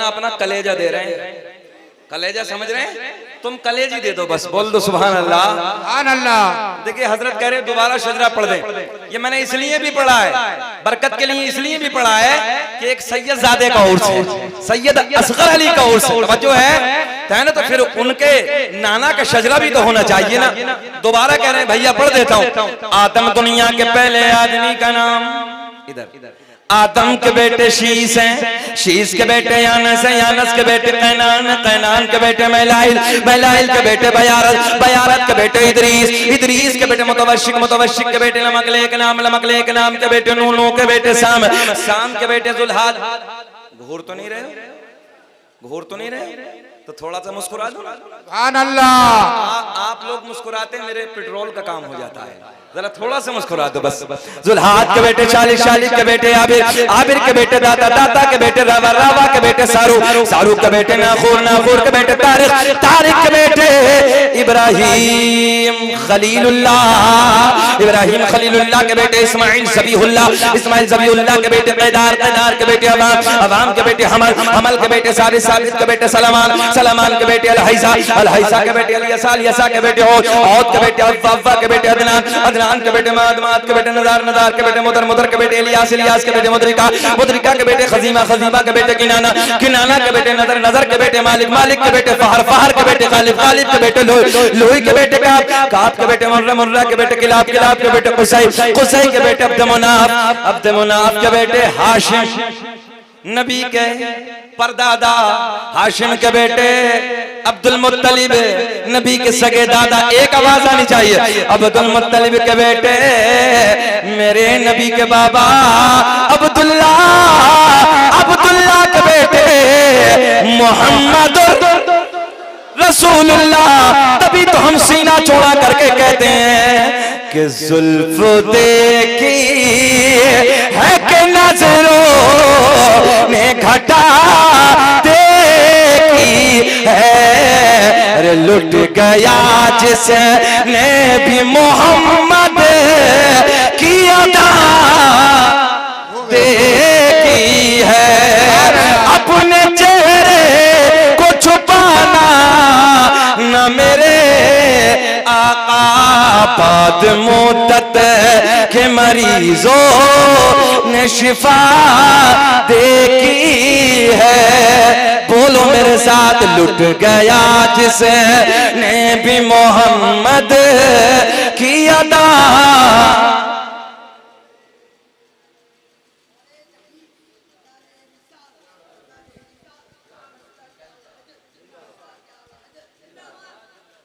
अपना कलेजा दे रहे हैं, कलेजा समझ रहे हैं। तुम कलेजी दे दो बस, बोल दो सुभान अल्लाह सुभान अल्लाह। देखिए हजरत कह रहे दोबारा शजरा पढ़ दें। ये मैंने इसलिए भी पढ़ा है, बरकत के लिए इसलिए भी पढ़ा है कि एक सैयद ज़ादे का उर्स है, सैयद असगर अली का उर्स है, जो है ना, तो फिर उनके नाना का शजरा भी तो होना चाहिए ना। दोबारा कह रहे हैं भैया पढ़ देता हूँ। आदम दुनिया के पहले आदमी का नाम, इधर आदम के बेटे शीस हैं, शीस के बेटे यानस हैं, यानस के बेटे कैनान, कैनान के बेटे मैलाइल, मैलाइल के बेटे बयारत, बयारत के बेटे इदरीस, इदरीस के बेटे मुतवशिक, मुतवशिक के बेटे लमकलेक नाम, लमकलेक नाम के बेटे नूह, नूह के बेटे साम, साम के बेटे जुल्हाद। घूर तो नहीं रहे, घूर तो नहीं रहे, तो थोड़ा सा मुस्कुरा दो सुभान अल्लाह। आप लोग मुस्कुराते मेरे पेट्रोल का काम हो जाता है, जरा थोड़ा सा मुस्कुरा दो बस। जुल्हाद के बेटे शालिक, शालिक के बेटे आबिर, आबिर के बेटे दाता, दाता के बेटे रावा, रावा के बेटे सारू, सारू के बेटे नाखूर, नाखूर के बेटे तारिक, तारिक के बेटे इब्राहिम खलीलुल्लाह, इब्राहिम खलीलुल्लाह के बेटे इस्माइल ज़बीहुल्लाह, इस्माइल ज़बीहुल्लाह के बेटे कैदार, कैदार के बेटे अवाम, अवाम के बेटे हमल, हमल के बेटे साबित, साबित के बेटे सलमान, सलमान के बेटे अलहैसा, अलहैसा के बेटे अलियसा, अलियसा के बेटे औद, औद के बेटे अव्वा, अव्वा के बेटे अदनान, अदनान के बेटे माद, माद के बेटे नदार, नदार के बेटे मुदर, मुदर के बेटे इलियास, इलियास के बेटे मुदरिका, मुदरिका के बेटे खजीमा, खजीमा के बेटे किनाना, किनाना के बेटे नदर, नजर के बेटे मालिक, मालिक के बेटे फहर, फहर के बेटे गालिब, गालिब के बेटे लोही, लोही के बेटे काब, काब के बेटे मुर्रा, मुर्रा के बेटे किलाब, किलाब के बेटे कुसै, कुसै के बेटे अब्द मुनाफ, अब्द मुनाफ के बेटे हाशिम, नबी के परदादा हाशिम के बेटे अब्दुल मुत्तलिब, नबी के सगे दादा। एक आवाज आनी चाहिए। अब्दुल मुत्तलिब के बेटे मेरे नबी के बाबा अब्दुल्ला, अब्दुल्ला के बेटे मोहम्मद रसूलुल्लाह। तभी तो हम सीना चौड़ा करके कहते हैं कि जुल्फ देखी है कि नजरों ने घटा देखी है, अरे लुट गया जिसने भी मोहम्मद की अदा देखी है। अपने चेहरे को छुपाना न मेरे आका बाद मुद्दत के मरीजों ने शिफा देखी है। बोलो मेरे साथ, लुट गया जिसने भी मोहम्मद की अदा।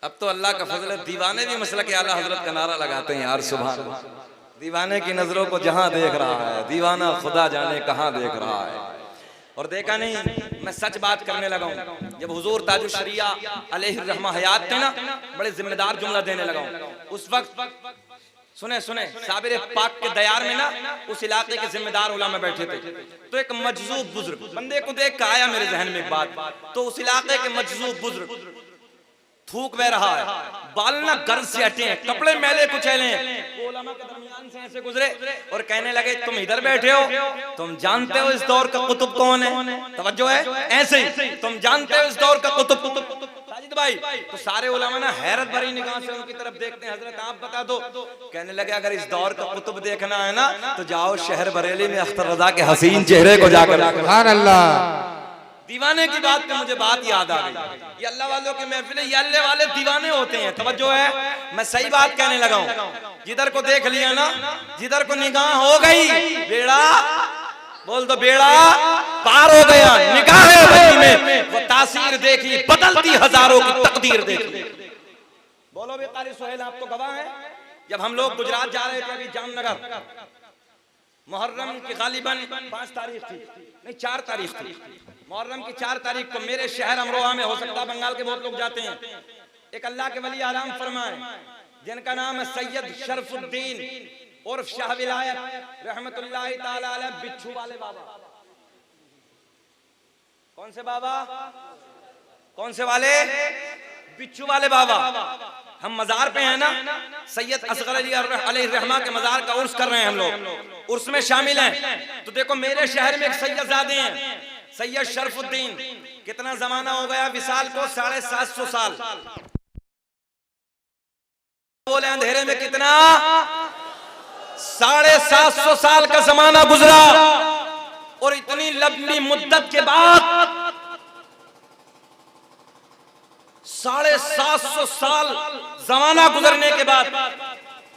अब तो अल्लाह का फजल है, दीवाने भी मसला के आला हजरत का नारा लगाते हैं यार। सुभान, दीवाने की नजरों को जहां देख रहा है, दीवाना खुदा जाने कहां देख रहा है। और देखा नहीं, मैं सच बात करने लगा हूं। जब हुजूर ताजुल शरिया अलैहि रहमा हयात थे ना, बड़े जिम्मेदार जुमला देने लगा हूं। उस वक्त सुने साबिर पाक के दयार में ना, उस इलाके के जिम्मेदार उलमा बैठे थे। तो एक मजजूब बुजुर्ग बंदे को देख के आया मेरे जहन में एक बात। तो उस इलाके के मजजूब बुजुर्ग थूक बह रहा है, बाल ना गर्ज से हटे हैं, कपड़े मैले कुचैले हैं। उलमा के दरमियान से ऐसे गुजरे और कहने लगे, तुम इधर बैठे हो, तुम जानते हो इस दौर का कुतुब कौन है? तवज्जो है, ऐसे ही तुम जानते हो इस दौर का कुतुब साजिद भाई? तो सारे उलमा ना हैरत भरी निगाह से उनकी तरफ देखते हैं। हजरत आप बता दो। कहने लगे, अगर इस दौर का कुतुब देखना है ना, तो जाओ शहर बरेली में अख्तर रजा के हसीन चेहरे को जाकर। सुभान अल्लाह। दीवाने की बात पे मुझे बात याद आ गई। ये अल्लाह वालों की महफिल है, ये अल्लाह वाले दीवाने होते हैं। तवज्जो है, मैं सही बात कहने लगा हूं। जिधर को देख लिया ना, जिधर को निगाह हो गई, बेड़ा बोल दो, बेड़ा पार हो गया। निगाह में वो तासीर देखी, बदलती हजारों की तकदीर देखी। बोलो बेकारी सुहेल, आप तो गवाह हैं। जब हम लोग गुजरात जा रहे थे अभी जामनगर, मुहर्रम की गालिबन 5 तारीख थी, नहीं 4 तारीख थी। मुहर्रम की 4 तारीख को मेरे शहर अमरोहा में, हो सकता बंगाल के बहुत लोग जाते हैं, एक अल्लाह के वली आराम फरमाए जिनका नाम है सैयद शरफुद्दीन उर्फ शाह विलायत रहमतुल्लाहि ताला अलैह, बिच्छू वाले बाबा। कौन से बाबा? कौन से वाले? बिच्छू वाले बाबा। हम मजार पे हैं ना, सैयद असगर अली अलैहि रहमा के मजार का उर्स कर रहे हैं हम लोग, उर्स में शामिल हैं। तो देखो मेरे शहर में एक सैयदजादे हैं, सैयद शरफुद्दीन। कितना जमाना हो गया विसाल को? 750 साल। बोले अंधेरे में कितना? 750 साल का जमाना गुजरा। और इतनी लंबी मुद्दत के बाद 750 साल जमाना गुजरने के बाद,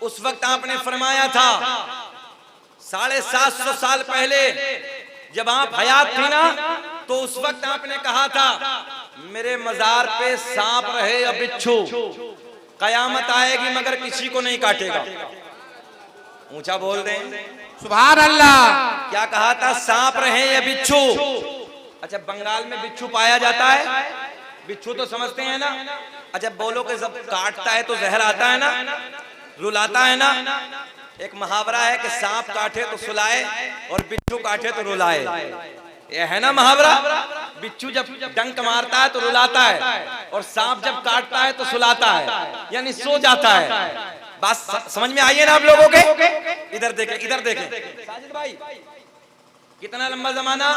उस वक्त आपने फरमाया था, 750 साल पहले जब आप हयात थी ना, तो उस वक्त आपने कहा था, मेरे मजार पे सांप रहे या बिच्छू, कयामत आएगी मगर किसी को नहीं काटेगा। ऊंचा बोल दें सुभान अल्लाह। क्या कहा था? सांप रहे या बिच्छू। अच्छा, बंगाल में बिच्छू पाया जाता है? बिच्छू तो समझते हैं ना। अच्छा, बोलो कि जब काटता है तो जहर आता है ना, रुलाता है ना। एक मुहावरा है कि सांप काटे तो सुलाए और बिच्छू काटे तो रुलाए। ये है ना मुहावरा। बिच्छू जब डंक मारता है तो रुलाता है, और सांप जब काटता है तो सुलाता है, यानी सो जाता है। बात समझ में आई है ना आप लोगों के? इधर देखें, इधर देखें साजिद भाई, कितना लंबा जमाना।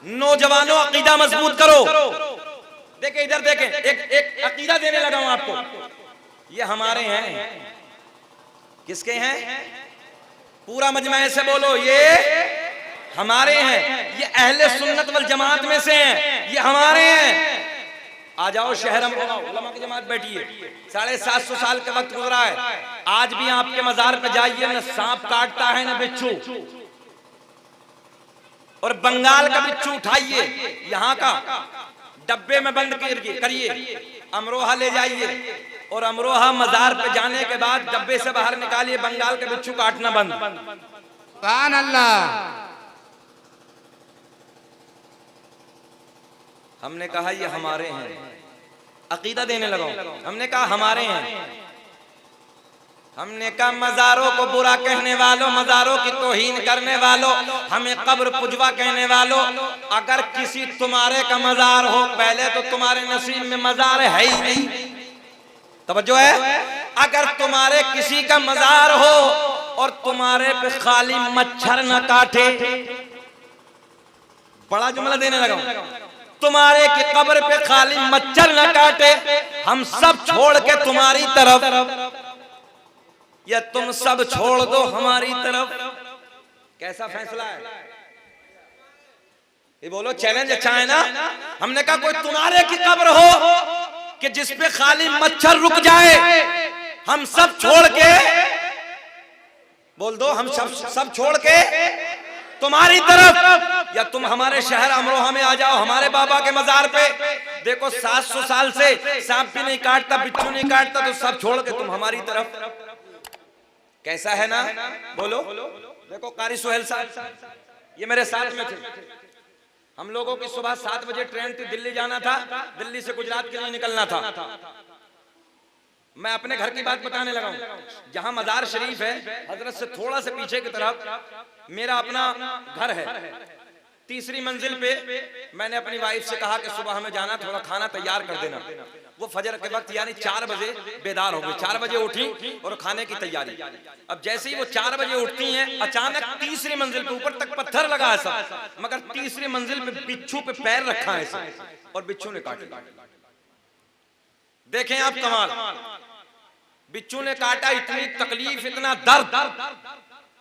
नौजवानों अकीदा मजबूत करो। देखें इधर देखें, एक अकीदा देने लगा हूं आपको। ये हमारे हैं। किसके हैं? पूरा मजमा ऐसे बोलो, ये हमारे हैं। ये अहले सुन्नत वल जमात में से हैं, ये हमारे हैं। आ जाओ शहर उलमा की जमात बैठी है। 750 साल का वक्त गुजरा है, आज भी आपके मजार पे जाइए, न सांप काटता है न बिच्छू। और बंगाल का बिच्छू उठाइए, यहाँ का डब्बे में बंद करिए, अमरोहा ले जाइए, और अमरोहा मजार पे जाने के बाद डब्बे से बाहर निकालिए, बंगाल का बिच्छू काटना बंद। सुभान अल्लाह। हमने कहा ये हमारे हैं, अकीदा देने लगा। हमने कहा हमारे हैं। हमने कहा मज़ारों को बुरा कहने वालों, मज़ारों की तौहीन करने वालों, हमें कब्र पुजवा कहने वालों, अगर किसी तुम्हारे का मज़ार हो, पहले तो तुम्हारे नसीब में मज़ार है ही नहीं। तवज्जो है, अगर तुम्हारे किसी का मज़ार हो और तुम्हारे पे खाली मच्छर न काटे, बड़ा जुमला देने लगा हूं, तुम्हारे की कब्र पे खाली मच्छर न काटे, हम सब छोड़ के तुम्हारी तरफ, या तुम सब छोड़ दो हमारी तरफ। कैसा फैसला है ये बोलो, चैलेंज अच्छा है ना। हमने कहा कोई तुम्हारे की कब्र हो कि जिसपे खाली मच्छर रुक जाए, हम सब छोड़ के, बोल दो, हम सब छोड़ के तुम्हारी तरफ, या तुम हमारे शहर अमरोहा में आ जाओ, हमारे बाबा के मजार पे। देखो 700 साल से सांप भी नहीं काटता, बिच्छू नहीं काटता, तो सब छोड़ के तुम हमारी तरफ। कैसा है ना, बोलो। देखो कारी सुहेल साहब ये मेरे साथ में थे, हम लोगों की सुबह 7 बजे ट्रेन थी, दिल्ली जाना था, दिल्ली से गुजरात के लिए निकलना था। मैं अपने घर की बात बताने लगा हूं, जहां मजार शरीफ है, हजरत से थोड़ा सा पीछे की तरफ मेरा अपना घर है। तीसरी मंजिल पे मैंने अपनी वाइफ से कहा कि सुबह हमें जाना, थोड़ा खाना तैयार कर देना। वो फजर के वक्त यानी 4 बजे बेदार हो गई, 4 बजे उठी और खाने की तैयारी। अब जैसे ही वो 4 बजे उठती हैं, अचानक तीसरी मंजिल पे, ऊपर तक पत्थर लगा है सब, मगर तीसरी मंजिल पे बिच्छू पे पैर रखा है सब, और बिच्छू ने काट लिया। देखें आप कमाल, बिच्छू ने काटा, इतनी तकलीफ, इतना दर्द।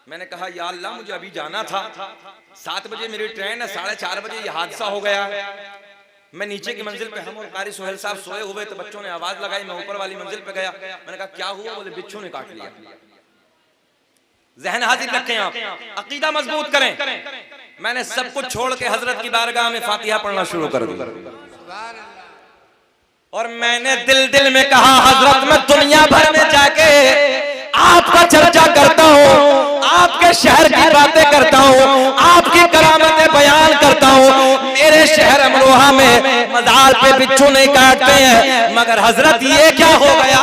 मैंने कहा या अल्लाह मुझे अभी जाना था, 7 बजे मेरी ट्रेन है, 4:30 बजे ये हादसा हो गया। मैं नीचे की मंजिल पे, हम और कारी सुहेल साहब सोए हुए, तो बच्चों ने आवाज लगाई, मैं ऊपर वाली मंजिल पे गया। मैंने कहा क्या हुआ? बोले बिच्छू ने काट लिया। जहन हाजिर रखें आप, अकीदा मजबूत करें। मैंने सब कुछ छोड़ के हजरत की बारगाह में फातिहा पढ़ना शुरू कर दिया, और मैंने दिल में कहा हजरत मैं दुनिया भर में जाके आपका चर्चा करता हूँ, आपके शहर की बातें करता हूँ, आपकी करामतें बयान करता हूँ। मेरे शहर अमरोहा में मजार पे बिच्छू नहीं काटते हैं, मगर हजरत ये क्या हो गया,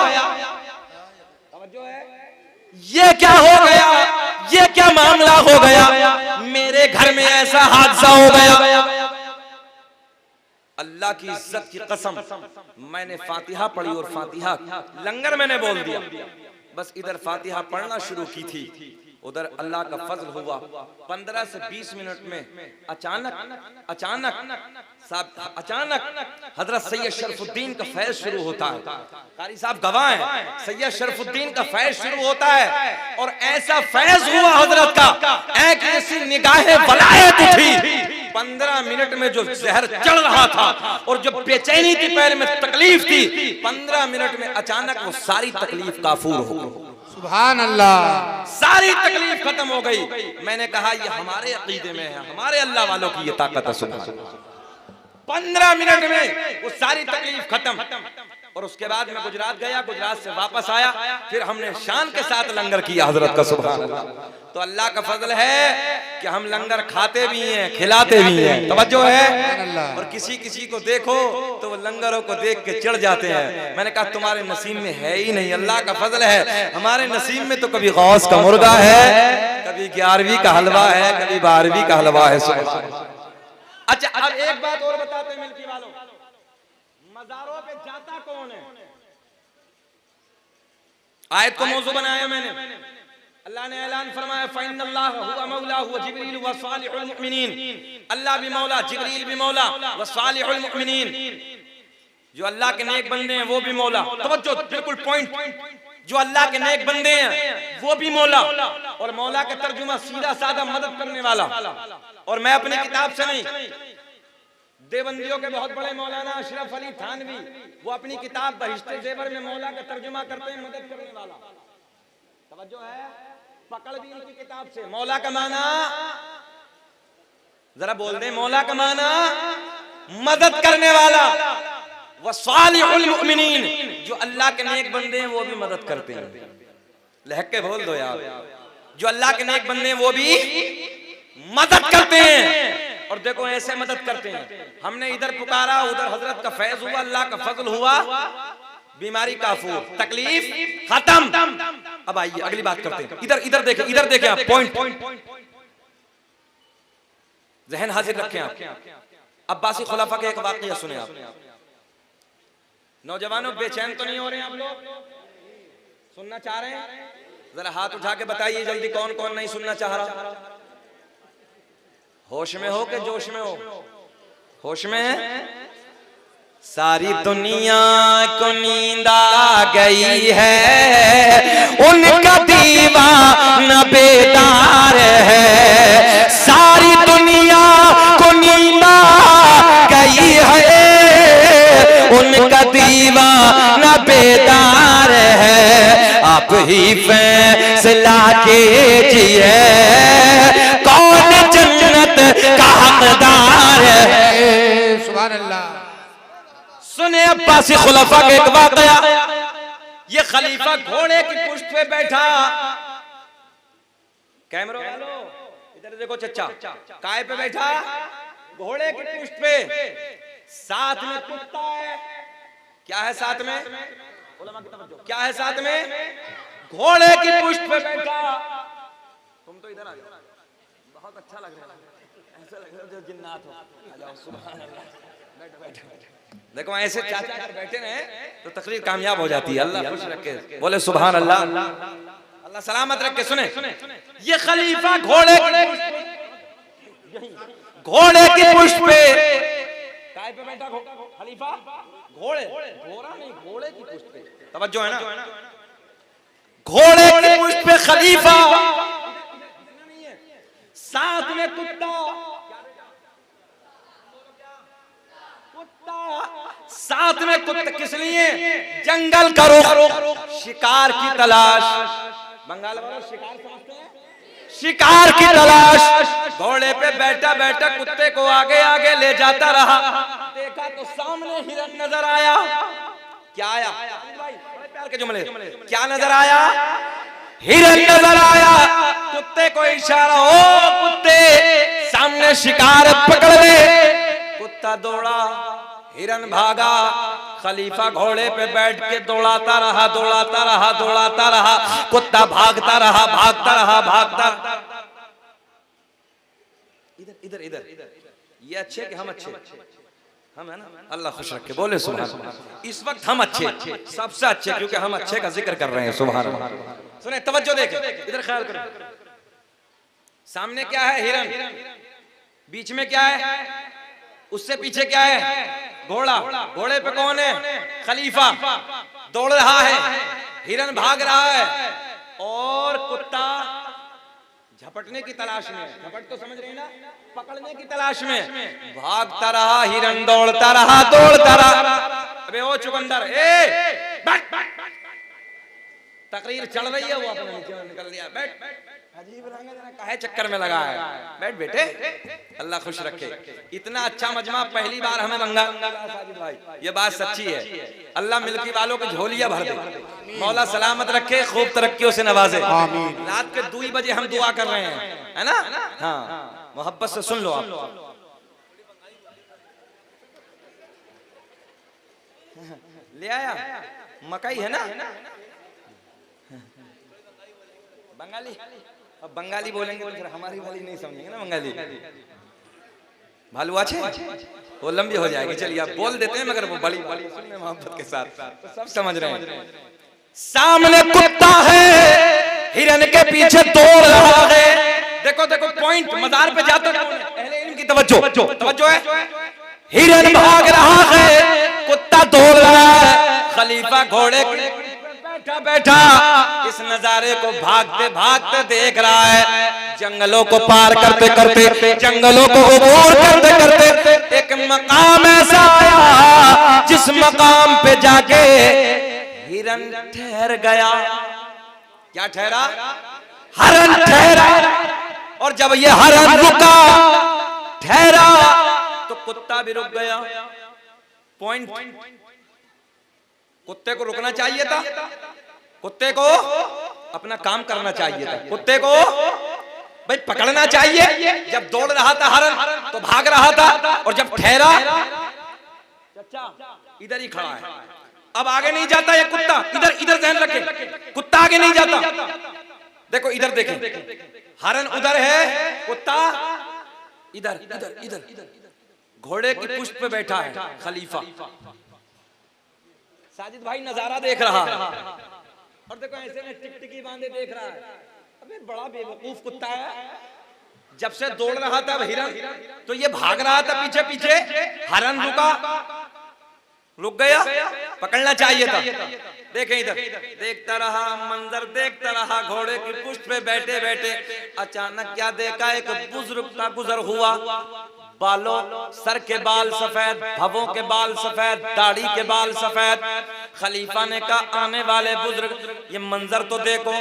ये क्या हो गया, ये क्या मामला हो गया, मेरे घर में ऐसा हादसा हो गया। अल्लाह की इज्जत की कसम, मैंने फातिहा पढ़ी और फातिहा लंगर मैंने बोल दिया। बस इधर फातिहा पढ़ना शुरू की थी, उधर अल्लाह का फजल हुआ। 15 से 20 मिनट में अचानक हजरत सैयद शरफुद्दीन का फैज शुरू होता है। कारी साहब गवाह हैं, सैयद शरफुद्दीन का फैज शुरू होता है, और ऐसा फैज हुआ हजरत का, एक ऐसी निगाहे वलायत उठी। 15 मिनट में जो जहर चढ़ रहा था और जो बेचैनी थी, पैर में तकलीफ थी, 15 मिनट में अचानक वो सारी तकलीफ काफूर हो गई। सुभान अल्लाह, सारी तकलीफ खत्म हो गई। मैंने कहा ये हमारे अकीदे में है, हमारे अल्लाह वालों की ये ताकत है। सुभान 15 मिनट में वो सारी तकलीफ खत्म। और उसके बाद मैं गुजरात गया, गुजरात से वापस आया, फिर हमने शान के साथ लंगर किया हजरत का। सुभान अल्लाह। तो अल्लाह का फजल है कि हम लंगर खाते भी हैं, खिलाते भी हैं। तवज्जो है। और किसी किसी को देखो तो वो लंगरों को देख के चिढ़ जाते हैं। मैंने कहा तुम्हारे नसीब में है ही नहीं, अल्लाह का फजल है। हमारे नसीब में तो कभी गौस का मुर्गा है, कभी 11वीं का हलवा है, कभी 12वीं का हलवा है। अच्छा अब एक बात और बताते हैं मिल्की वालों, मज़ारों पे जाता कौन है? आयत को मौजू बनाया मैंने। अल्लाह ने ऐलान फरमाया फ़इन्नल्लाह हुवा मौला व जिब्रील व सालिहुल मुमिनीन। अल्लाह भी मौला, जिब्रील भी मौला, व सालिहुल मुमिनीन। जो अल्लाह के नेक बंदे हैं वो भी मौला। तवज्जो, बिल्कुल पॉइंट। जो अल्लाह के नेक बंदे हैं वो भी मौला। और मौला का तर्जुमा सीधा साधा मदद करने वाला। और मैं अपनी किताब से नहीं, देवबंदियों के बहुत बड़े मौलाना अशरफ अली थानवी, वो अपनी किताब बहिश्ते ज़ेवर में मौला का तर्जुमा करते हैं, मदद करने वाला। तवज्जो है, पकड़ भी इनकी किताब से। मौला का माना जरा बोल दे, मौला का माना मदद करने वाला। व सालिहुल मुमिनीन, जो अल्लाह के नेक बंदे हैं वो भी मदद करते हैं। लहक के बोल दो यार, जो अल्लाह के नेक बंदे हैं वो भी मदद करते हैं। और देखो ऐसे मदद करते हैं। हमने इधर पुकारा, उधर हजरत का फैज हुआ, अल्लाह का फजल हुआ। बीमारी काफूर, तकलीफ खत्म। अब आइए अगली बात करते हैं। इधर देखें आप, पॉइंट जहन हाजिर रखें आप। अब्बासी खुलाफा के एक वाकया सुने आप। नौजवानों बेचैन तो नहीं हो रहे हैं आप लोग? सुनना चाह रहे हैं? जरा हाथ उठा के बताइए जल्दी, कौन कौन नहीं सुनना चाह रहा? होश में हो कि जोश में हो? होश में है? सारी दुनिया को नींद आ गई है, उनका दीवाना बेदार है। सारी दुनिया को नींद आ गई है, उनका दीवाना बेदार है। आप ही फैसला कीजिए, कौन जन्नत का हकदार है। सुभान अल्लाह। सुने अब्बासी खुलाफा का एक वाकया। ये खलीफा घोड़े की पुष्ट पे बैठा। कैमरा वालों इधर देखो चच्चा, काय पे बैठा? घोड़े की पुष्ट पे। साथ में कुत्ता है। क्या है साथ में? क्या है साथ में? घोड़े की पुष्ट पे बैठा। तुम तो इधर आ जाओ, बहुत अच्छा लग रहा है, ऐसा लग रहा है जो जिन्नात हो। आ जाओ, सुभान अल्लाह। बैठो बैठो बैठो। देखो ऐसे चाचा अगर बैठे रहे तो तकरीर कामयाब हो जाती है। अल्लाह खुश रखे, बोले सुभान अल्लाह। अल्लाह सलामत रखे। सुने, ये खलीफा घोड़े की पुष्ट पे काय पे बैठा? खलीफा घोड़े, घोड़ा नहीं, घोड़े की पुष्ट पे। तवज्जो है ना? घोड़े की पुष्ट पे खलीफा, साथ में कुत्ता। साथ में कुत्ता किस लिए? जंगल का रुख, शिकार की तलाश। बंगाल वालों शिकार समझते हैं? शिकार की तलाश। घोड़े पे बैठा बैठा कुत्ते को आगे आगे ले जाता रहा। देखा तो सामने हिरन नजर आया। क्या आया? बड़े प्यार के जुमले। क्या नजर आया? हिरन नजर आया। कुत्ते को इशारा, ओ कुत्ते सामने शिकार पकड़ ले। कुत्ता दौड़ा, हिरन भागा। खलीफा घोड़े पे बैठ के दौड़ाता रहा, दौड़ाता रहा, दौड़ाता रहा। कुत्ता भागता रहा, भागता रहा, भागता। इधर इधर इधर। ये अच्छे कि हम अच्छे? हम है ना? अल्लाह खुश रखे, बोले सुभान अल्लाह। इस वक्त हम अच्छे, सबसे अच्छे, क्योंकि हम अच्छे का जिक्र कर रहे हैं। सुभान अल्लाह। सुने, तवज्जो देखें, इधर ख्याल करें। सामने क्या है? हिरन। बीच में क्या है? उससे पीछे क्या है? घोड़ा। घोड़े पे कौन है? खलीफा दौड़ रहा है, हिरन भाग रहा है, और कुत्ता झपटने की तलाश में। झपट तो समझ रहे हैं ना? पकड़ने की तलाश में भागता रहा। हिरन दौड़ता रहा, दौड़ता रहा। अबे ओ चुकंदर, ए बैठ। तकरीर चल रही है, वो अपने नीचे निकल दिया। बैठ। अजीब रंग काहे चक्कर में लगा है? बैठ बेटे, अल्लाह खुश रखे। इतना अच्छा मजमा पहली बार हमें बंगाल भाई, ये बात सच्ची है। अल्लाह मिल्की वालों की झोलियां भर दे, मौला सलामत रखे, खूब तरक्कियों से नवाजे। रात के 2 बजे हम दुआ कर रहे हैं, है ना? हाँ, मोहब्बत से सुन लो आप। ले आया मकई, है ना? बंगाली, अब बंगाली बोलेंगे तो फिर हमारी वाली नहीं समझेंगे ना बंगाली। भालू अच्छे, वो लंबी हो जाएगी। चलिए आप बोल देते हैं, मगर वो बड़ी सुनने मोहब्बत के साथ, तो सब समझ रहे हैं। सामने कुत्ता है, हिरन के पीछे दौड़ रहा है। देखो देखो पॉइंट, मजार पे जाते अहले इल्म की तवज्जो है। हिरन भाग रहा है, कुत्ता दौड़ रहा है। खलीफा घोड़े बैठा बैठा इस नजारे को भागते भागते देख रहा है। जंगलों को पार करते करते, जंगलों को अबूर करते करते एक मकाम ऐसा आया जिस मकाम पे जाके हिरन ठहर गया। क्या ठहरा? हरन ठहरा। और जब ये हरन रुका, ठहरा, तो कुत्ता भी रुक गया। पॉइंट, कुत्ते को रुकना चाहिए था, कुत्ते को अपना काम करना चाहिए था, कुत्ते को भाई पकड़ना चाहिए। जब दौड़ रहा था हरन तो भाग रहा था, और जब ठहरा, चचा इधर ही खड़ा है। अब आगे नहीं जाता ये कुत्ता, इधर इधर ध्यान रखे, कुत्ता आगे नहीं जाता। देखो इधर देखें, हरन उधर है, कुत्ता इधर इधर इधर, घोड़े की पुष्ट पे बैठा है खलीफा। साजिद भाई नजारा देख रहा है और देखो ऐसे में टिकटिकी बांधे देख रहा है। अबे बड़ा बेवकूफ कुत्ता है। जब से दौड़ रहा था हिरन तो ये भाग रहा था पीछे पीछे, हरन रुक गया, पकड़ना चाहिए था। देखें इधर, देखता रहा, मंजर देखता रहा, घोड़े की पुष्ट पे बैठे बैठे अचानक क्या देखा, एक बुजुर्ग का गुजर हुआ। बालों, सर के बाल सफेद, भवों के बाल सफेद, दाढ़ी के बाल सफेद। खलीफा ने कहा आने वाले बुजुर्ग ये मंजर तो देखो,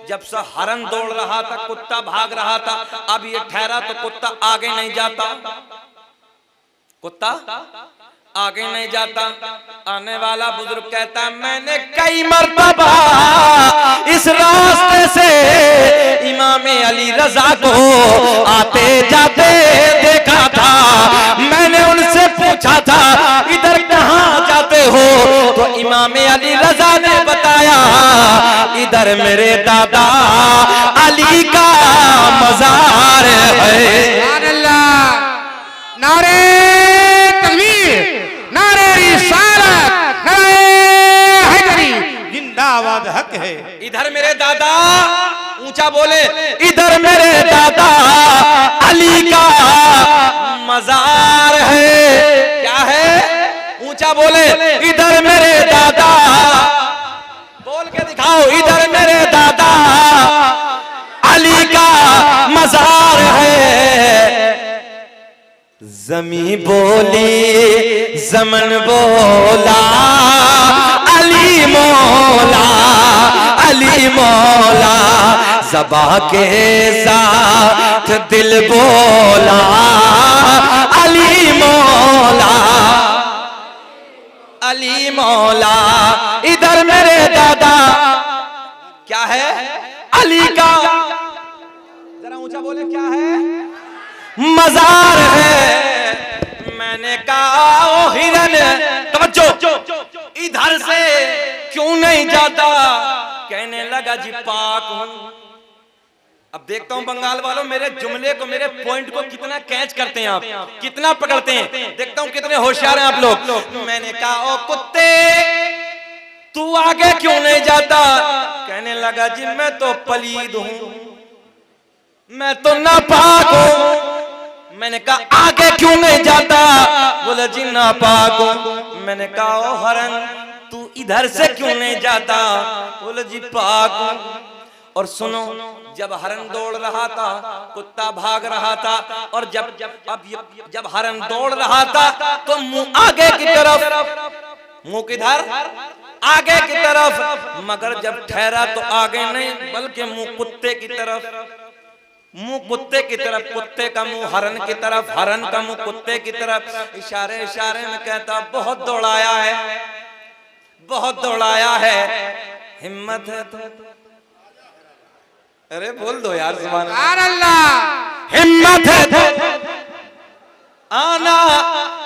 जब से हरन दौड़ रहा था, कुत्ता भाग रहा था, अब ये ठहरा तो कुत्ता आगे नहीं जाता, कुत्ता आगे नहीं जाता। आने वाला बुजुर्ग कहता मैंने कई मरतबा इस रास्ते से इमाम अली रजा को आते जाते देखा था। मैंने उनसे पूछा था इधर कहाँ जाते हो, तो इमाम अली रजा ने बताया इधर मेरे दादा अली का मजार है। नारे तकबीर, नारे रिसालत, नारे हैदरी, जिंदाबाद हक है। इधर मेरे दादा, ऊंचा बोले, इधर मेरे दादा अली का मजार है। क्या है? ऊंचा बोले, इधर मेरे दादा, बोल के दिखाओ, इधर मेरे दादा अली का मजार है। जमी बोली, जमन बोला, अली मौला, अली मौला, ज़बा के साथ दिल बोला, अली मौला, अली मौला। इधर मेरे दादा क्या है? अली का, जरा ऊंचा बोले, क्या है? मजार है। मैंने कहा ओ हिरन, तवज्जो, इधर से क्यों नहीं जाता? कहने लगा जी पाक हूं। अब देखता हूं बंगाल वालों मेरे जुमले को, मेरे पॉइंट को कितना कैच करते हैं आप, कितना पकड़ते हैं, देखता हूं कितने होशियार हैं आप लोग। मैंने कहा ओ कुत्ते तू आगे क्यों नहीं जाता? कहने लगा जी मैं तो पलीद हूं, मैं तो नापाक हूं। मैंने कहा आगे क्यों नहीं जाता? बोले जी नापाक हूं। मैंने कहा ओ हरन तू इधर से क्यों नहीं जाता? बोले जी पाक हूं। और सुनो, जब हरन दौड़ रहा था, कुत्ता भाग रहा था, और जब हरन दौड़ रहा था तो मुंह आगे की तरफ, मुंह किधर? आगे की तरफ, मगर जब ठहरा तो आगे नहीं बल्कि मुंह कुत्ते की तरफ, मुंह कुत्ते की तरफ, कुत्ते का मुंह हरन की तरफ, हरन का मुंह कुत्ते की तरफ। इशारे इशारे में कहता बहुत दौड़ाया है, बहुत दौड़ाया है, हिम्मत है तो, अरे बोल दो यार सुभान अल्लाह, हिम्मत है तो आना।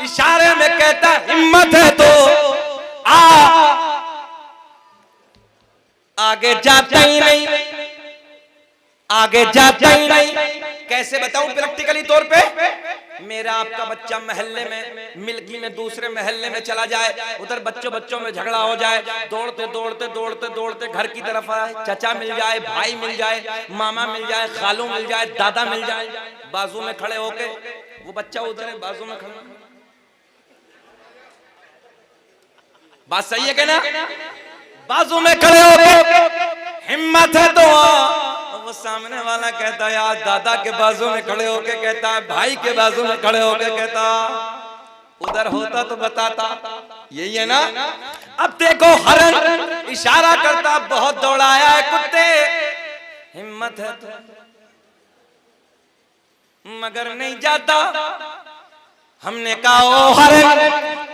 इशारे में कहता हिम्मत है तो आ। आगे जाता ही नहीं, आगे जाता ही नहीं। कैसे बताऊं प्रैक्टिकली तौर पे? मेरा आपका बच्चा मोहल्ले में, मिल्की में दूसरे मोहल्ले में चला जाए, उधर बच्चों में झगड़ा हो जाए, दौड़ते दौड़ते दौड़ते दौड़ते घर की तरफ आए, चचा मिल जाए, भाई मिल जाए, मामा मिल जाए, खालू मिल जाए, दादा मिल जाए, बाजू में खड़े होके, वो बच्चा उधर है बाजू में खड़ा। बात सही है क्या ना? बाजू में खड़े होके हिम्मत है तो वो सामने वाला कहता है यार दादा के बाजू में खड़े होके कहता है, भाई के बाजू में खड़े होके कहता उधर होता तो बताता। यही है ना? अब देखो हरन इशारा करता बहुत दौड़ाया है कुत्ते, हिम्मत है तो, मगर नहीं जाता। हमने कहा ओ हरन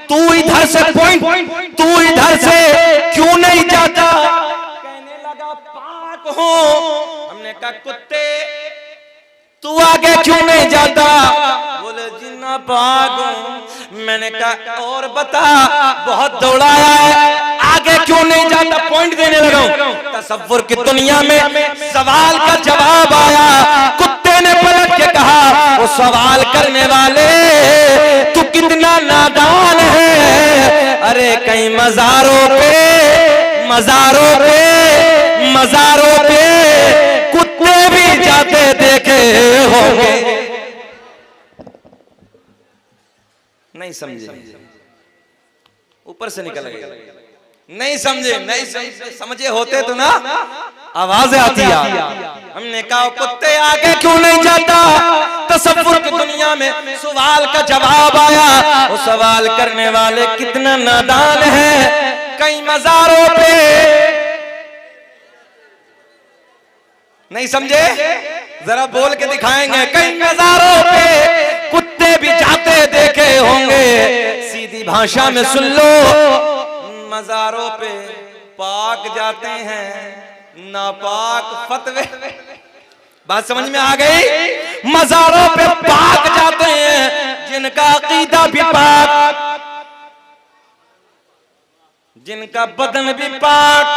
तू इधर से पॉइंट, तू इधर से क्यों नहीं जाता? कहने लगा पाक हूं। हमने कहा कुत्ते तू आगे क्यों नहीं जाता? बोले जी नापाक हूं। मैंने कहा और बता, बहुत दौड़ाया है, क्यों नहीं जाता, पॉइंट देने लगा हूं। तसव्वुर की दुनिया में सवाल का जवाब आया, कुत्ते ने पलट के कहा, वो सवाल करने वाले तू कितना नादान है। अरे कहीं मज़ारों पे मज़ारों पे मज़ारों पे कुत्ते भी जाते देखे होंगे। नहीं समझे, ऊपर से निकल गए, नहीं समझे, नहीं समझे होते तो ना आवाजें आती है। हमने कहा कुत्ते आगे क्यों नहीं जाता। तसव्वुर की दुनिया में सवाल का जवाब आया, वो सवाल करने वाले कितना नादान है। कई मज़ारों पे, नहीं समझे, जरा बोल के दिखाएंगे, कई मज़ारों पे कुत्ते भी जाते देखे होंगे। सीधी भाषा में सुन लो, मज़ारों पे पाक जाते हैं, नापाक फतवे। बात समझ में आ गई। मज़ारों पे पाक जाते हैं जिनका अकीदा भी पाक, जिनका बदन भी पाक,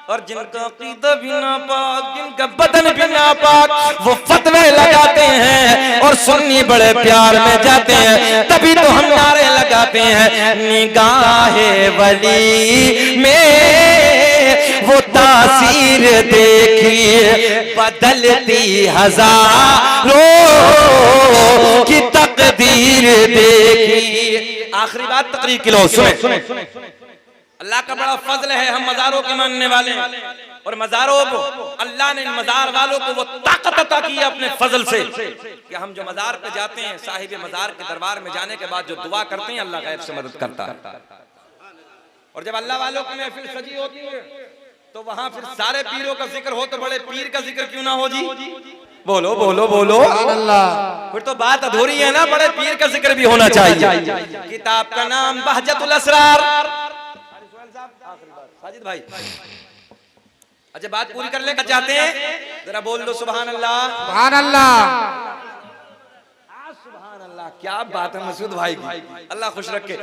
और जिनका अकीदा भी नापाक, जिनका बदन भी नापाक, वो फतवे लगाते हैं और सुन्नी बड़े प्यार में जाते हैं। तभी तो हम नारे लगाते हैं, निगाहे वली में वो तासीर देखिए, बदलती हजारों की तकदीर देखिए। आखिरी बात तकरीर की लो, सुने। अल्लाह का बड़ा फजल है, हम मज़ारों के मानने वाले हैं, और मज़ारों को अल्लाह ने मज़ार वालों को वो ताकत अता की है अपने फजल से कि हम जो मज़ार पे जाते हैं, साहिब मज़ार के दरबार में जाने के बाद जो दुआ करते हैं, अल्लाह गैब से मदद करता है। और जब अल्लाह वालों की महफिल सजी होती है तो वहां फिर सारे पीरों का जिक्र हो, तो बड़े पीर का जिक्र क्यों ना हो जी। बोलो बोलो बोलो, फिर तो बात अधूरी है ना, बड़े पीर का जिक्र भी होना चाहिए। किताब का नाम बहजतुल असरार। साजिद भाई, अच्छा बात पूरी कर लेना चाहते हैं, जरा बोल दो सुभान अल्लाह। सुभान अल्लाह, सुभान अल्लाह। क्या बात है मसूद भाई की, अल्लाह खुश रखे।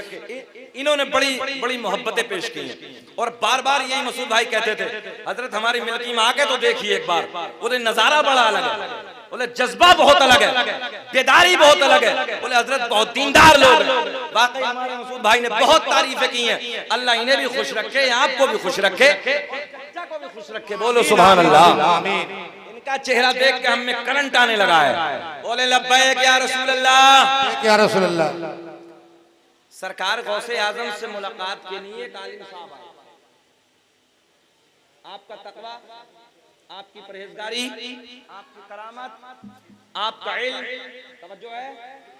इन्होंने बड़ी बड़ी मोहब्बतें पेश की हैं, और बार बार यही मसूद भाई कहते थे, हजरत हमारी मिल्की में आके तो देखिए एक बार, बोले नजारा बड़ा अलग है, बोले जज्बा बहुत अलग है, बेदारी बहुत अलग है, बोले हजरत बहुत दीनदार लोग हैं। वाकई हमारे मसूद भाई ने बहुत तारीफें की हैं। अल्लाह इन्हें भी खुश रखे, आपको भी खुश रखे, बच्चा को भी खुश रखे। बोलो सुभान अल्लाह, आमीन। इनका चेहरा देख के हमें करंट आने लगा है। बोले लब्बैक या रसूल अल्लाह, या रसूल अल्लाह। सरकार गौसे आजम से मुलाकात के लिए एक आलिम साहब आए। आपका तकवा, आपकी परहेजगारी, आपकी करामत, आपका इल्म, तवज्जो है,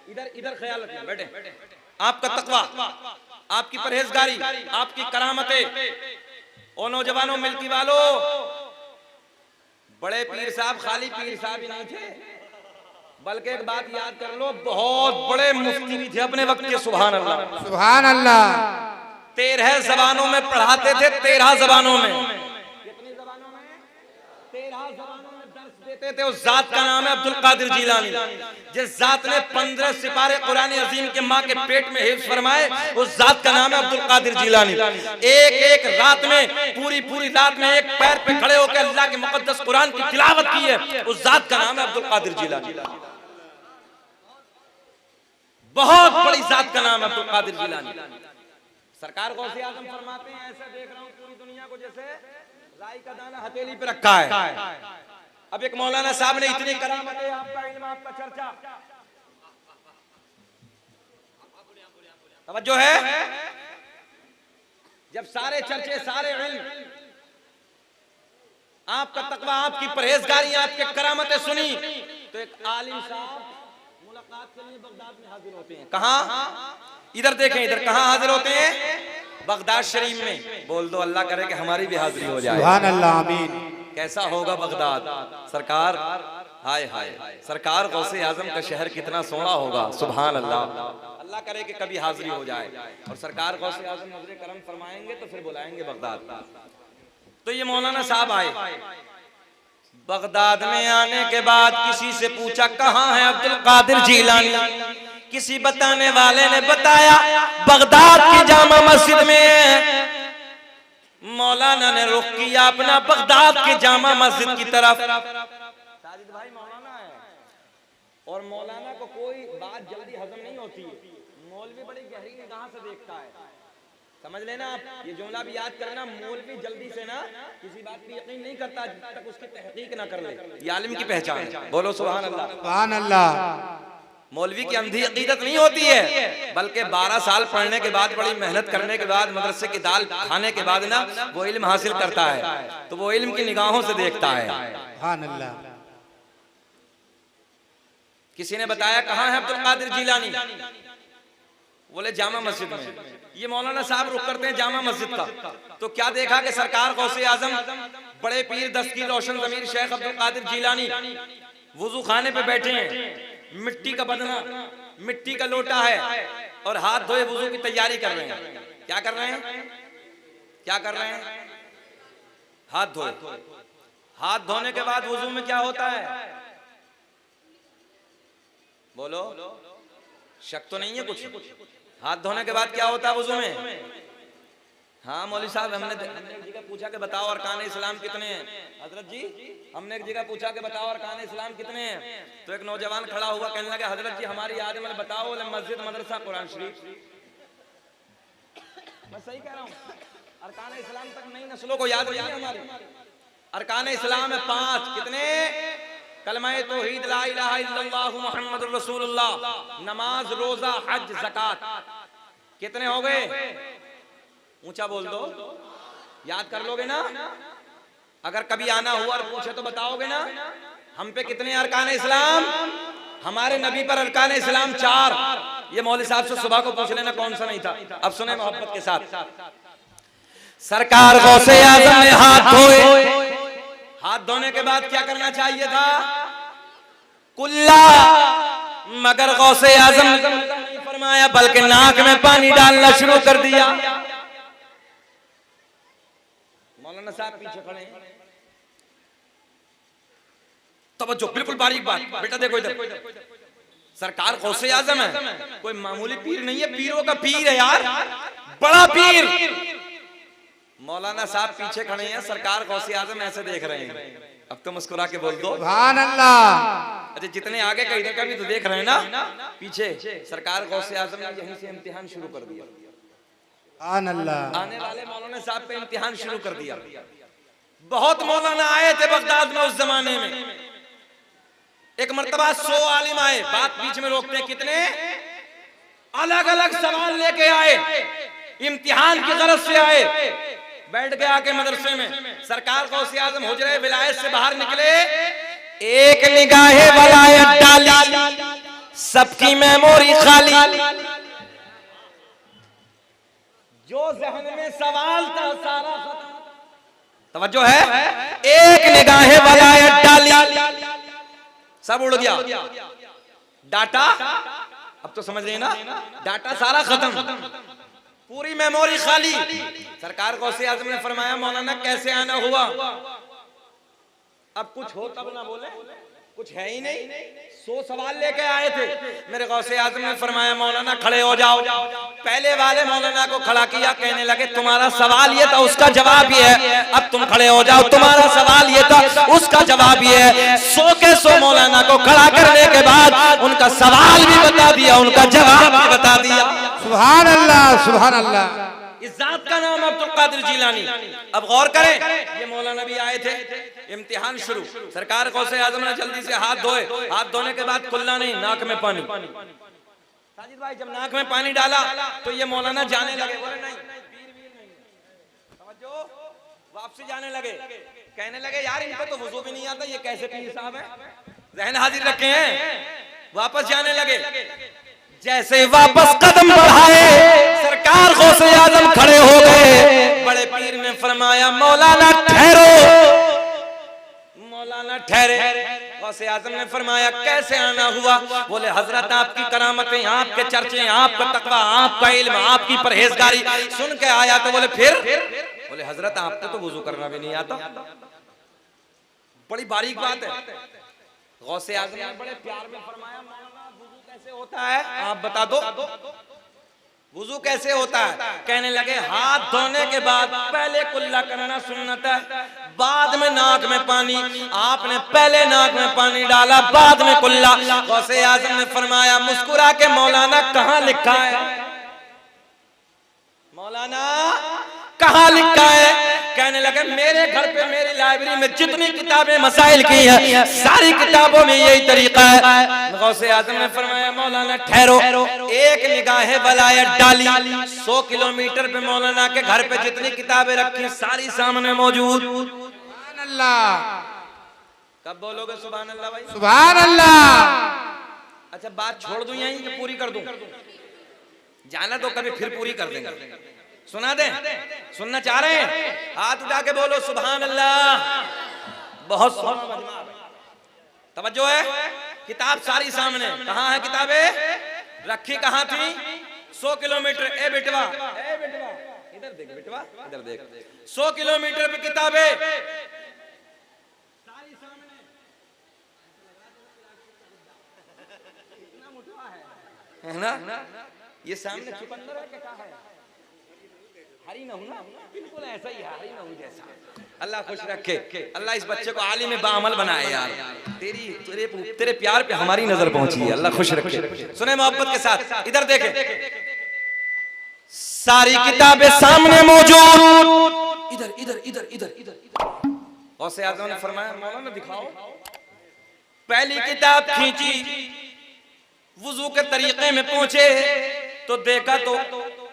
इधर इधर ख्याल रखना बेटे, आपका तकवा, आपकी परहेजगारी, आपकी करामतें। ओ नौजवानों, मिल्की वालों, बड़े पीर साहब खाली पीर साहब ही नहीं थे, बल्कि एक बात याद कर लो, बहुत बड़े मुफ्ती भी थे अपने वक्त के। सुभान अल्लाह, सुभान अल्लाह। 13 जबानों में पढ़ाते थे, 13 जबानों में। कितनी जबानों में? 13 जबानों में दर्स देते थे। उस जात का नाम है अब्दुल कादिर जीलानी। जिस जात ने 15 सिपारे कुरान अजीम के माँ के पेट में हिफ्ज़ फरमाए, उस जात का नाम है अब्दुल कादिर जीलानी। एक रात में, पूरी रात में एक पैर पे खड़े होकर अल्लाह के मुकद्दस कुरान की तिलावत की है, उस जात का नाम है अब्दुल कादिर जीलानी। बहुत बड़ी जात का नाम है अब्दुल कादिर जीलानी। सरकार गौसे आजम फरमाते हैं, ऐसा देख रहा हूं पूरी दुनिया को जैसे राई का दाना हथेली पे रखा है। अब एक मौलाना साहब ने इतनी करामतें, आपका इल्म, आपका चर्चा, तवज्जो है, जब सारे चर्चे, सारे इल्म, आपका तकवा, आपकी परहेजगारी, आपके करामतें सुनी, तो एक आलिम साहब मुलाकात के लिए बगदाद में हाजिर होते हैं। कहां? इधर देखें, इधर कहां हाजिर होते हैं? बगदाद शरीफ में। बोल दो अल्लाह करे कि हमारी भी हाजिरी हो जाए। सुभान अल्लाह, आमीन। कैसा होगा बगदाद सरकार, हाय हाय, सरकार गौसे आजम का शहर कितना सोना होगा। सुभान अल्लाह, अल्लाह करे कि कभी हाजिरी हो जाए और सरकार गौसे आजम नजरे करम फरमाएंगे तो फिर बुलाएंगे बगदाद। तो ये मौलाना साहब आए बगदाद में। आने के बाद किसी से पूछा कहाँ है अब्दुल कादिर जीलानी। किसी बताने वाले ने बताया बगदाद की जामा मस्जिद में। मौलाना ने रुख किया अपना बगदाद की जामा मस्जिद की तरफ। साजिद भाई मौलाना है और मौलाना को कोई बात जल्दी हजम नहीं होती है, मौलवी बड़ी गहरी निगाह से देखता है। समझ लेना आप, ये जुमला भी याद करना, मौलवी जल्दी से ना किसी बात पे यकीन नहीं करता जब तक उसकी तहकीक ना कर ले। ये आलिम की पहचान है। बोलो सुभान अल्लाह। सुभान अल्लाह। मौलवी की अंधी अकीदत नहीं होती है, बल्कि 12 साल पढ़ने के बाद, बड़ी मेहनत करने के बाद, मदरसे की दाल खाने के बाद ना वो इल्म हासिल करता है, तो वो इल्म की निगाहों से देखता है। सुभान अल्लाह। किसी ने बताया कहाँ है अब्दुल कादिर जिलानी, बोले जामा मस्जिद में। ये मौलाना साहब रुक करते हैं जामा मस्जिद का, तो क्या देखा कि सरकार गौसे आजम बड़े पीर दस्तगीर रोशन ज़मीर शेख अब्दुल कादिर जिलानी वुजू खाने पे बैठे हैं, मिट्टी का बदना, मिट्टी का लोटा है और हाथ धोए वुजू की तैयारी कर रहे हैं। क्या कर रहे हैं? क्या कर रहे हैं? हाथ धोए। हाथ धोने के बाद वुजू में क्या होता है? बोलो, शक तो नहीं है कुछ? हाथ धोने के बाद क्या होता है वुजू में? हाँ मौलवी साहब, हमने एक जगह पूछा कि बताओ अरकान इस्लाम कितने हैं। हजरत जी, हमने एक जगह पूछा कि बताओ अरकान इस्लाम कितने हैं, तो एक नौजवान खड़ा हुआ कहने लगा हजरत जी हमारी याद में बताओ, बोले मस्जिद, मदरसा, कुरान शरीफ। मैं सही कह रहा हूँ, अरकान इस्लाम तक नई नस्लों को याद नहीं है हमारी। अरकान इस्लाम है 5, कितने? कलमा तौहीद, ला इलाहा इल्लल्लाह मुहम्मदुर रसूलुल्लाह, नमाज, रोजा, हज, ज़कात। कितने हो गए? ऊंचा बोल दो, याद कर लोगे ना? अगर कभी आना हुआ और पूछे तो बताओगे ना? हम पे कितने अरकान इस्लाम? हमारे नबी पर अरकान इस्लाम 4। ये मौलवी साहब से सुबह को पूछ लेना कौन सा नहीं था। अब सुने मोहब्बत के साथ, सरकार गौसे आजम ने हाथ धोए। हाथ धोने के बाद क्या करना चाहिए था? कुल्ला, मगर गौसे आजम ने फरमाया बल्कि नाक में पानी डालना शुरू कर दिया। मौलाना साहब पीछे खड़े हैं, तवज्जो, बिल्कुल बारीक बात। बेटा देखो इधर, सरकार गौसे आजम है, कोई मामूली पीर नहीं है, पीरों का पीर है यार, बड़ा पीर। मौलाना साहब पीछे खड़े हैं, सरकार गौसे आजम ऐसे देख रहे हैं। अब तो मुस्कुरा के बोल दो सुभान अल्लाह। अच्छा, जितने आगे का इधर का भी तो देख रहे हैं ना, पीछे सरकार गौसे आजम ने यहीं से इम्तिहान शुरू कर दिया। सुभान अल्लाह। आने वाले मौलाना साहब पे इम्तिहान शुरू कर दिया। बहुत मौलाना आए थे बगदाद में उस जमाने में। एक मर्तबा 100 आलिम आए, बात बीच में रोकते हैं, कितने अलग अलग सवाल लेके आए, इम्तिहान की गरज से आए। बैठ के आके मदरसे में सरकार गौसे आजम हुजरे विलायत से बाहर निकले, एक निगाहे वलायत डाली, सबकी मेमोरी खाली, जो जहन में सवाल था सारा खत्म। तवज्जो है, एक निगाहे वलायत डाली, सब उड़ गया डाटा। अब तो समझ रहे ना, डाटा सारा खत्म, पूरी मेमोरी खाली। सरकार गौसे आजम ने फरमाया मौलाना कैसे आना हुआ? अब कुछ हो तब ना बोले, कुछ है ही नहीं। 100 सवाल लेके आए थे। मेरे गौसे आजम ने फरमाया मौलाना खड़े हो जाओ। पहले वाले मौलाना को खड़ा किया, कहने लगे तुम्हारा सवाल ये था, उसका जवाब ये है। अब तुम खड़े हो जाओ, तुम्हारा सवाल ये था, उसका जवाब ये है। 100 के 100 मौलाना को खड़ा करने के बाद उनका सवाल भी बता दिया, उनका जवाब भी बता दिया। सुभान अल्लाह, सुभान अल्लाह। इस जात का नाम अब्दुल कादिर जिलानी। अब गौर करें, ये मौलाना भी आए थे, इम्तिहान शुरू। सरकार गौसे आजम ने जल्दी से हाथ धोए। हाथ धोने के बाद कुल्ला नहीं, नाक में पानी। साजिद भाई जब नाक में पानी डाला तो ये मौलाना जाने लगे, बोले नहीं, वापसी जाने लगे, कहने लगे यार इनको तो वुजू भी नहीं आता, ये कैसे पीर साहब है, जहन हाजिर रखे हैं। वापस जाने लगे, जैसे वापस कदम बढ़ाए सरकार गौसे आजम खड़े हो गए। बड़े पीर ने फरमाया मौलाना ठहरो, मौलाना ठहरे। गौसे आजम ने फरमाया कैसे आना हुआ? बोले हजरत आपकी करामतें, आपके चर्चे, आपका तकवा, आपका इल्म, आपकी परहेजगारी सुन के आया। तो बोले फिर? बोले हजरत आपको तो वुजू करना भी नहीं आता। बड़ी बारीक बात है। गौसे आजम ने बड़े प्यार में फरमाया कैसे होता है आप बता दो। वुजू कैसे होता है? कहने लगे हाथ धोने के बाद पहले कुल्ला करना सुन्नत है, बाद में नाक में पानी। आपने पहले नाक में पानी डाला, बाद में कुल्ला। गौसे आजम ने फरमाया, मुस्कुरा के मौलाना कहाँ लिखा है? मौलाना कहाँ लिखा है? कहने लगे मेरे घर पे मेरी लाइब्रेरी में जितनी किताबें मसाइल की हैं सारी किताबों में यही तरीका है। गौसे आजम ने फरमाया, मौलाना ठहरो, एक निगाहे वलायत डाली, 100 किलोमीटर पे मौलाना के घर पे जितनी किताबें रखी सारी सामने मौजूद। सुभान अल्लाह। कब बोलोगे सुभान अल्लाह भाई? सुभान अल्लाह। अच्छा बात छोड़ दूं यहीं कि पूरी कर दूं? जाना तो कभी फिर पूरी कर देंगे। सुना दें? सुनना चाह रहे हैं? हाथ उठा के बोलो सुभान अल्लाह। बहुत तवज्जो है। किताब सारी सामने। कहाँ है किताबें? रखी कहाँ थी? 100 किलोमीटर। ए बेटवा, इधर देख बेटवा, इधर देख। 100 किलोमीटर पे किताबें सारी सामने। है ना? ये सामने चुकंदर है क्या है? हरी नहू ना, बिल्कुल ऐसा ही है, हरी नहू जैसा। अल्लाह खुश रखे, अल्लाह इस बच्चे को आलिम बाअमल बनाए यार। तेरे प्यार पे हमारी नजर पहुंची है, अल्लाह खुश रखे। सुने मोहब्बत के साथ, इधर देखें, सारी किताबें सामने मौजूद। इधर इधर इधर इधर इधर। गौसे आज़म ने फरमाया, मौलाना दिखाओ। पहली किताब खींची, वुजू के तरीके में पहुंचे तो देखा तो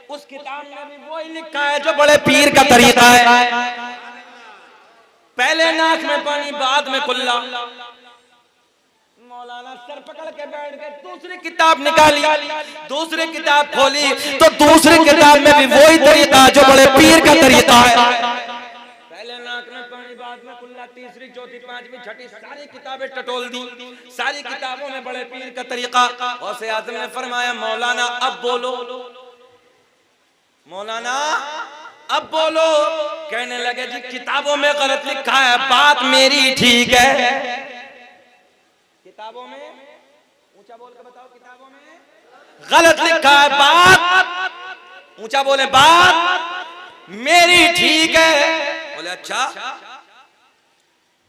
उस किताब में भी वही लिखा है जो बड़े पीर का तरीका है। पहले नाक में पानी, बाद में कुल्ला। मौलाना सर पकड़ के बैठ गए, दूसरी किताब निकाली, दूसरी किताब खोली तो दूसरी किताब में भी वही तरीका जो बड़े पीर का तरीका है। पहले नाक में पानी, बाद में कुल्ला, तीसरी, चौथी, पांचवी, छठी सारी किताबें टटोल दी। सारी किताबों में बड़े पीर का तरीका। गौसे आज़म ने फरमाया, मौलाना अब बोलो, मौलाना अब बोलो। कहने लगे जी किताबों में गलत लिखा है, बात मेरी ठीक है। किताबों में, ऊंचा बोल के बताओ, किताबों में गलत लिखा है, बात ऊंचा बोले, बात मेरी ठीक है। बोले अच्छा।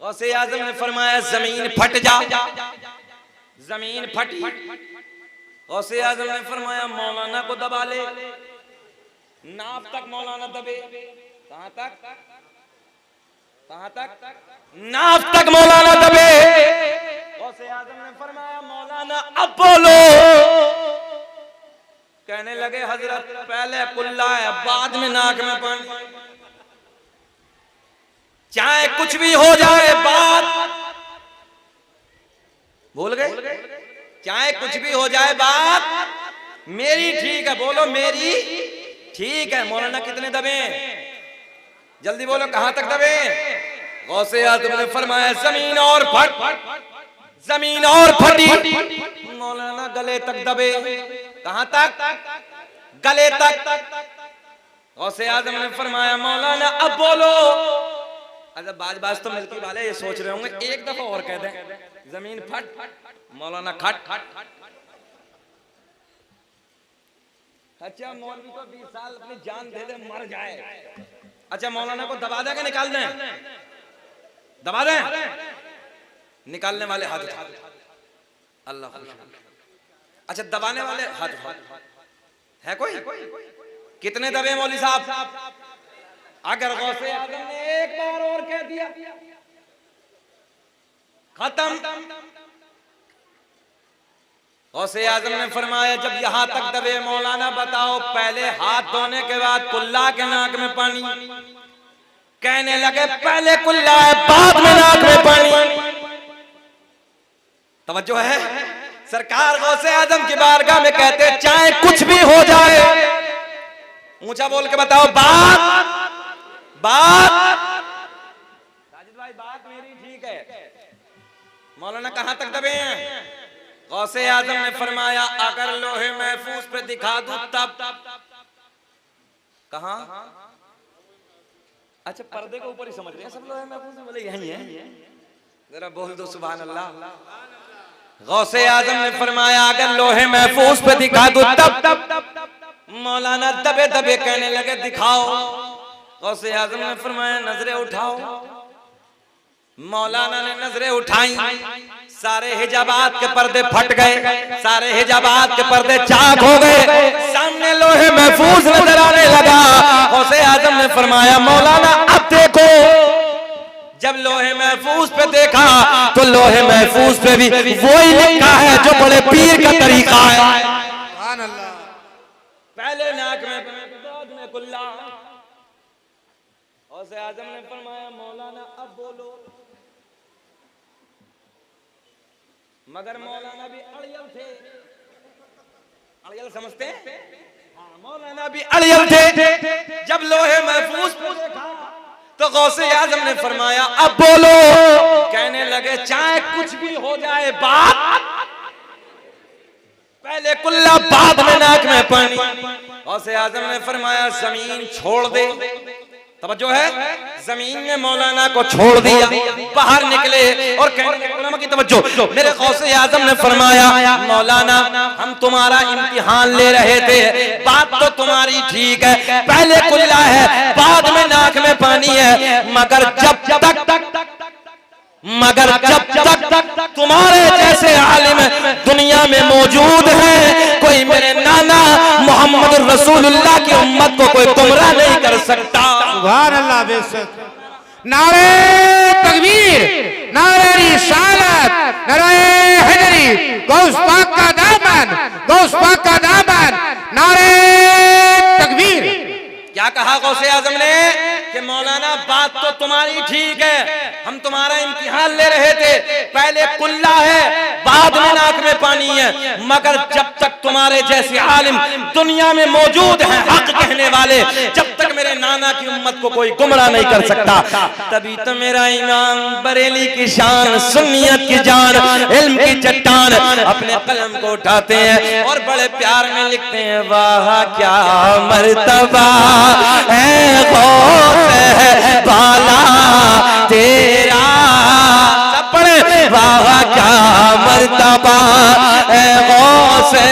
गौसे आज़म ने फरमाया, जमीन फट जा। जमीन फटी। गौसे आज़म ने फरमाया, मौलाना को दबा ले। नाफ तक मौलाना दबे। कहां तक? कहां तक? नाफ तक मौलाना दबे। गौसे आज़म ने फरमाया, मौलाना अब बोलो। कहने लगे हजरत पहले कुल्ला है, बाद में नाक में पानी। चाहे कुछ भी हो जाए, बात बोल गए। चाहे कुछ भी हो जाए, बात मेरी ठीक है। बोलो मेरी ठीक है। मौलाना कितने दबे? जल्दी बोलो, कहां तक दबे? गौसे आज़म ने फरमाया, जमीन और फट, जमीन और फटी। मौलाना गले तक दबे। कहां तक? गले तक। गौसे आज़म ने फरमाया, मौलाना अब बोलो। अच्छा बाज तो मिलकी वाले ये सोच रहे होंगे, एक दफा और कह दें, जमीन फट, मौलाना खट। अच्छा मौलवी को 20 साल अपनी जान दे दे, मर जाए। अच्छा मौलाना को दबा दें कि निकाल दें? दबा दें। निकालने वाले हाथ उठा। अल्लाह खुश। अच्छा दबाने वाले हाथ है कोई? कितने दबे मौलवी साहब? अगर गौसे आज़म ने एक बार और कह दिया, खत्म। गौसे आज़म ने फरमाया, जब यहाँ तक दबे, मौलाना बताओ पहले हाथ धोने के बाद कुल्ला के नाक में पानी। कहने लगे पहले कुल्ला है, बाद में नाक में पानी। तवज्जो है? सरकार गौसे आज़म की बारगाह में कहते चाहे कुछ भी हो जाए, ऊंचा बोल के बताओ, बात साजिद भाई बात मेरी ठीक है। मौलाना कहां तक दबे हैं? गौसे आज़म ने फरमाया, अगर लोहे महफूज पे दिखा दूं तब। कहां? अच्छा पर्दे के ऊपर ही समझ रहे हैं सब लोहे महफूज में, बोले यही है। जरा बोल दो सुभान अल्लाह। गौसे आज़म ने फरमाया, अगर लोहे महफूज पे दिखा दूं तब। मौलाना दबे दबे कहने लगे दिखाओ। गौसे आजम ने फरमाया नजरें उठाओ। मौलाना ने नजरें उठाई, सारे हिजाबात के पर्दे फट गए, सारे हिजाबात के पर्दे चाक हो गए, सामने लोहे महफूज नजर आने लगा। गौसे आजम ने फरमाया मौलाना अब देखो। जब लोहे महफूज पे देखा तो लोहे महफूज पे भी वही लिखा है जो बड़े पीर का तरीका है। सुभान अल्लाह। पहले नाक में बाद में कुल्ला। गौसे आजम ने फरमाया मौलाना अब बोलो। मगर मौलाना भी अड़ियल थे। अड़ियल समझते हैं? हाँ, मौलाना भी अड़ियल थे। जब लोहे महफूज पे देखा तो गौसे आजम ने फरमाया अब बोलो। कहने लगे चाहे कुछ भी हो जाए बात, पहले कुल्ला बाद में नाक में पानी। गौसे आजम ने फरमाया जमीन छोड़ दे। तवज्जो है, जमीन ने मौलाना को छोड़ दिया, बाहर निकले और कहने उलमा की तवज्जो, मेरे गौसे आजम ने फरमाया मौलाना हम तुम्हारा इम्तिहान ले रहे थे, बात तो तुम्हारी ठीक है, पहले कुल्ला है बाद में नाक में पानी है, मगर जब तक तुम्हारे जैसे आलिम दुनिया में मौजूद है, कोई मेरे नाना मोहम्मद रसूलुल्लाह की उम्मत को कोई गुमराह नहीं कर सकता। सुभान अल्लाह। बेशक। नारे तकबीर, नारे रिसालत, नारे हैदरी, गौस पाक का दामन, गौस पाक का दामन, नारे तकबीर। क्या कहा गौसे आजम ने कि मौलाना बात तो तुम्हारी ठीक है, हम तुम्हारा इम्तिहान ले रहे थे, पहले कुल्ला है बाद में नाक में पानी है, मगर जब तक तुम्हारे जैसे आलिम दुनिया में मौजूद हैं हक कहने वाले, जब तक मेरे नाना की उम्मत को कोई गुमराह नहीं कर सकता। तभी तो मेरा इमाम बरेली की शान, सुन्नियत की जान, इल्म की चट्टान अपने कलम को उठाते हैं और बड़े प्यार में लिखते हैं वाह क्या मर्तबा है गौसे बाला तेरा। सब पढ़े वाह क्या मर्तबा है गौसे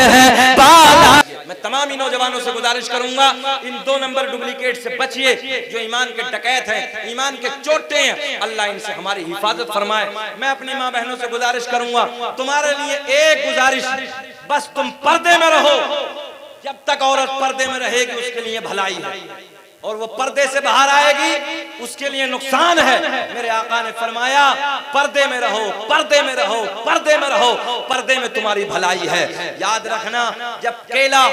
बाला। मैं तमाम नौजवानों से गुजारिश करूंगा इन 2 नंबर डुप्लीकेट से बचिए जो ईमान के डकैत हैं, ईमान के चोटे हैं, अल्लाह इनसे हमारी हिफाजत फरमाए। मैं अपनी माँ बहनों से गुजारिश करूंगा, तुम्हारे लिए एक गुजारिश, बस तुम पर्दे में रहो। जब तक औरत पर्दे में रहेगी उसके लिए भलाई है, और वो पर्दे से बाहर आएगी उसके लिए नुकसान है। मेरे आका ने फरमाया पर्दे में रहो, पर्दे में रहो, पर्दे में रहो, पर्दे में तुम्हारी भलाई है। याद रखना जब केला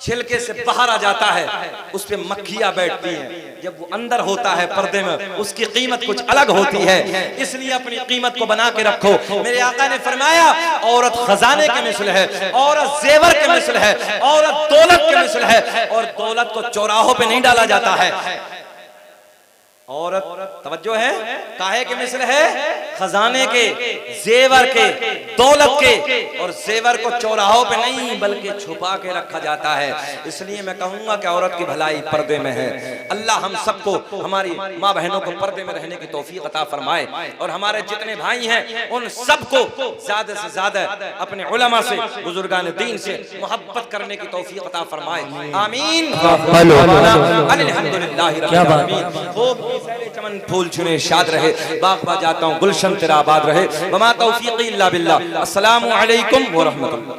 छिलके से बाहर आ जाता है उस पे मक्खियां बैठती हैं, जब वो अंदर होता है पर्दे में उसकी कीमत कुछ अलग होती है, इसलिए अपनी कीमत को बना के रखो। मेरे आका ने फरमाया औरत खजाने के मिसल है, औरत जेवर के मिसल है, औरत दौलत के मिसल है, और दौलत को चौराहों पे नहीं डाला जाता है। औरत तवज्जो है काहे के मिसल है, खजाने के, जेवर के, दौलत के, और जेवर को चौराहों पे नहीं बल्कि छुपा के रखा जाता है। इसलिए मैं कहूंगा कि औरत की भलाई पर्दे में है। अल्लाह हम सबको, हमारी माँ बहनों को पर्दे में रहने की तौफीक अता फरमाए, और हमारे जितने भाई हैं उन सबको ज्यादा से ज्यादा अपने उलमा से, बुजुर्गान दीन से मोहब्बत करने की तौफीक अता फरमाए। आमीन। अल्हम्दुलिल्लाह रब्बिल आलमीन। चमन फूल चुने शाद रहे, बाग बा जाता हूँ गुलशन तेरा आबाद रहे। वमा तौफीक़ी इल्ला बिल्लाह। अस्सलामु अलैकुम व रहमतुल्लाह।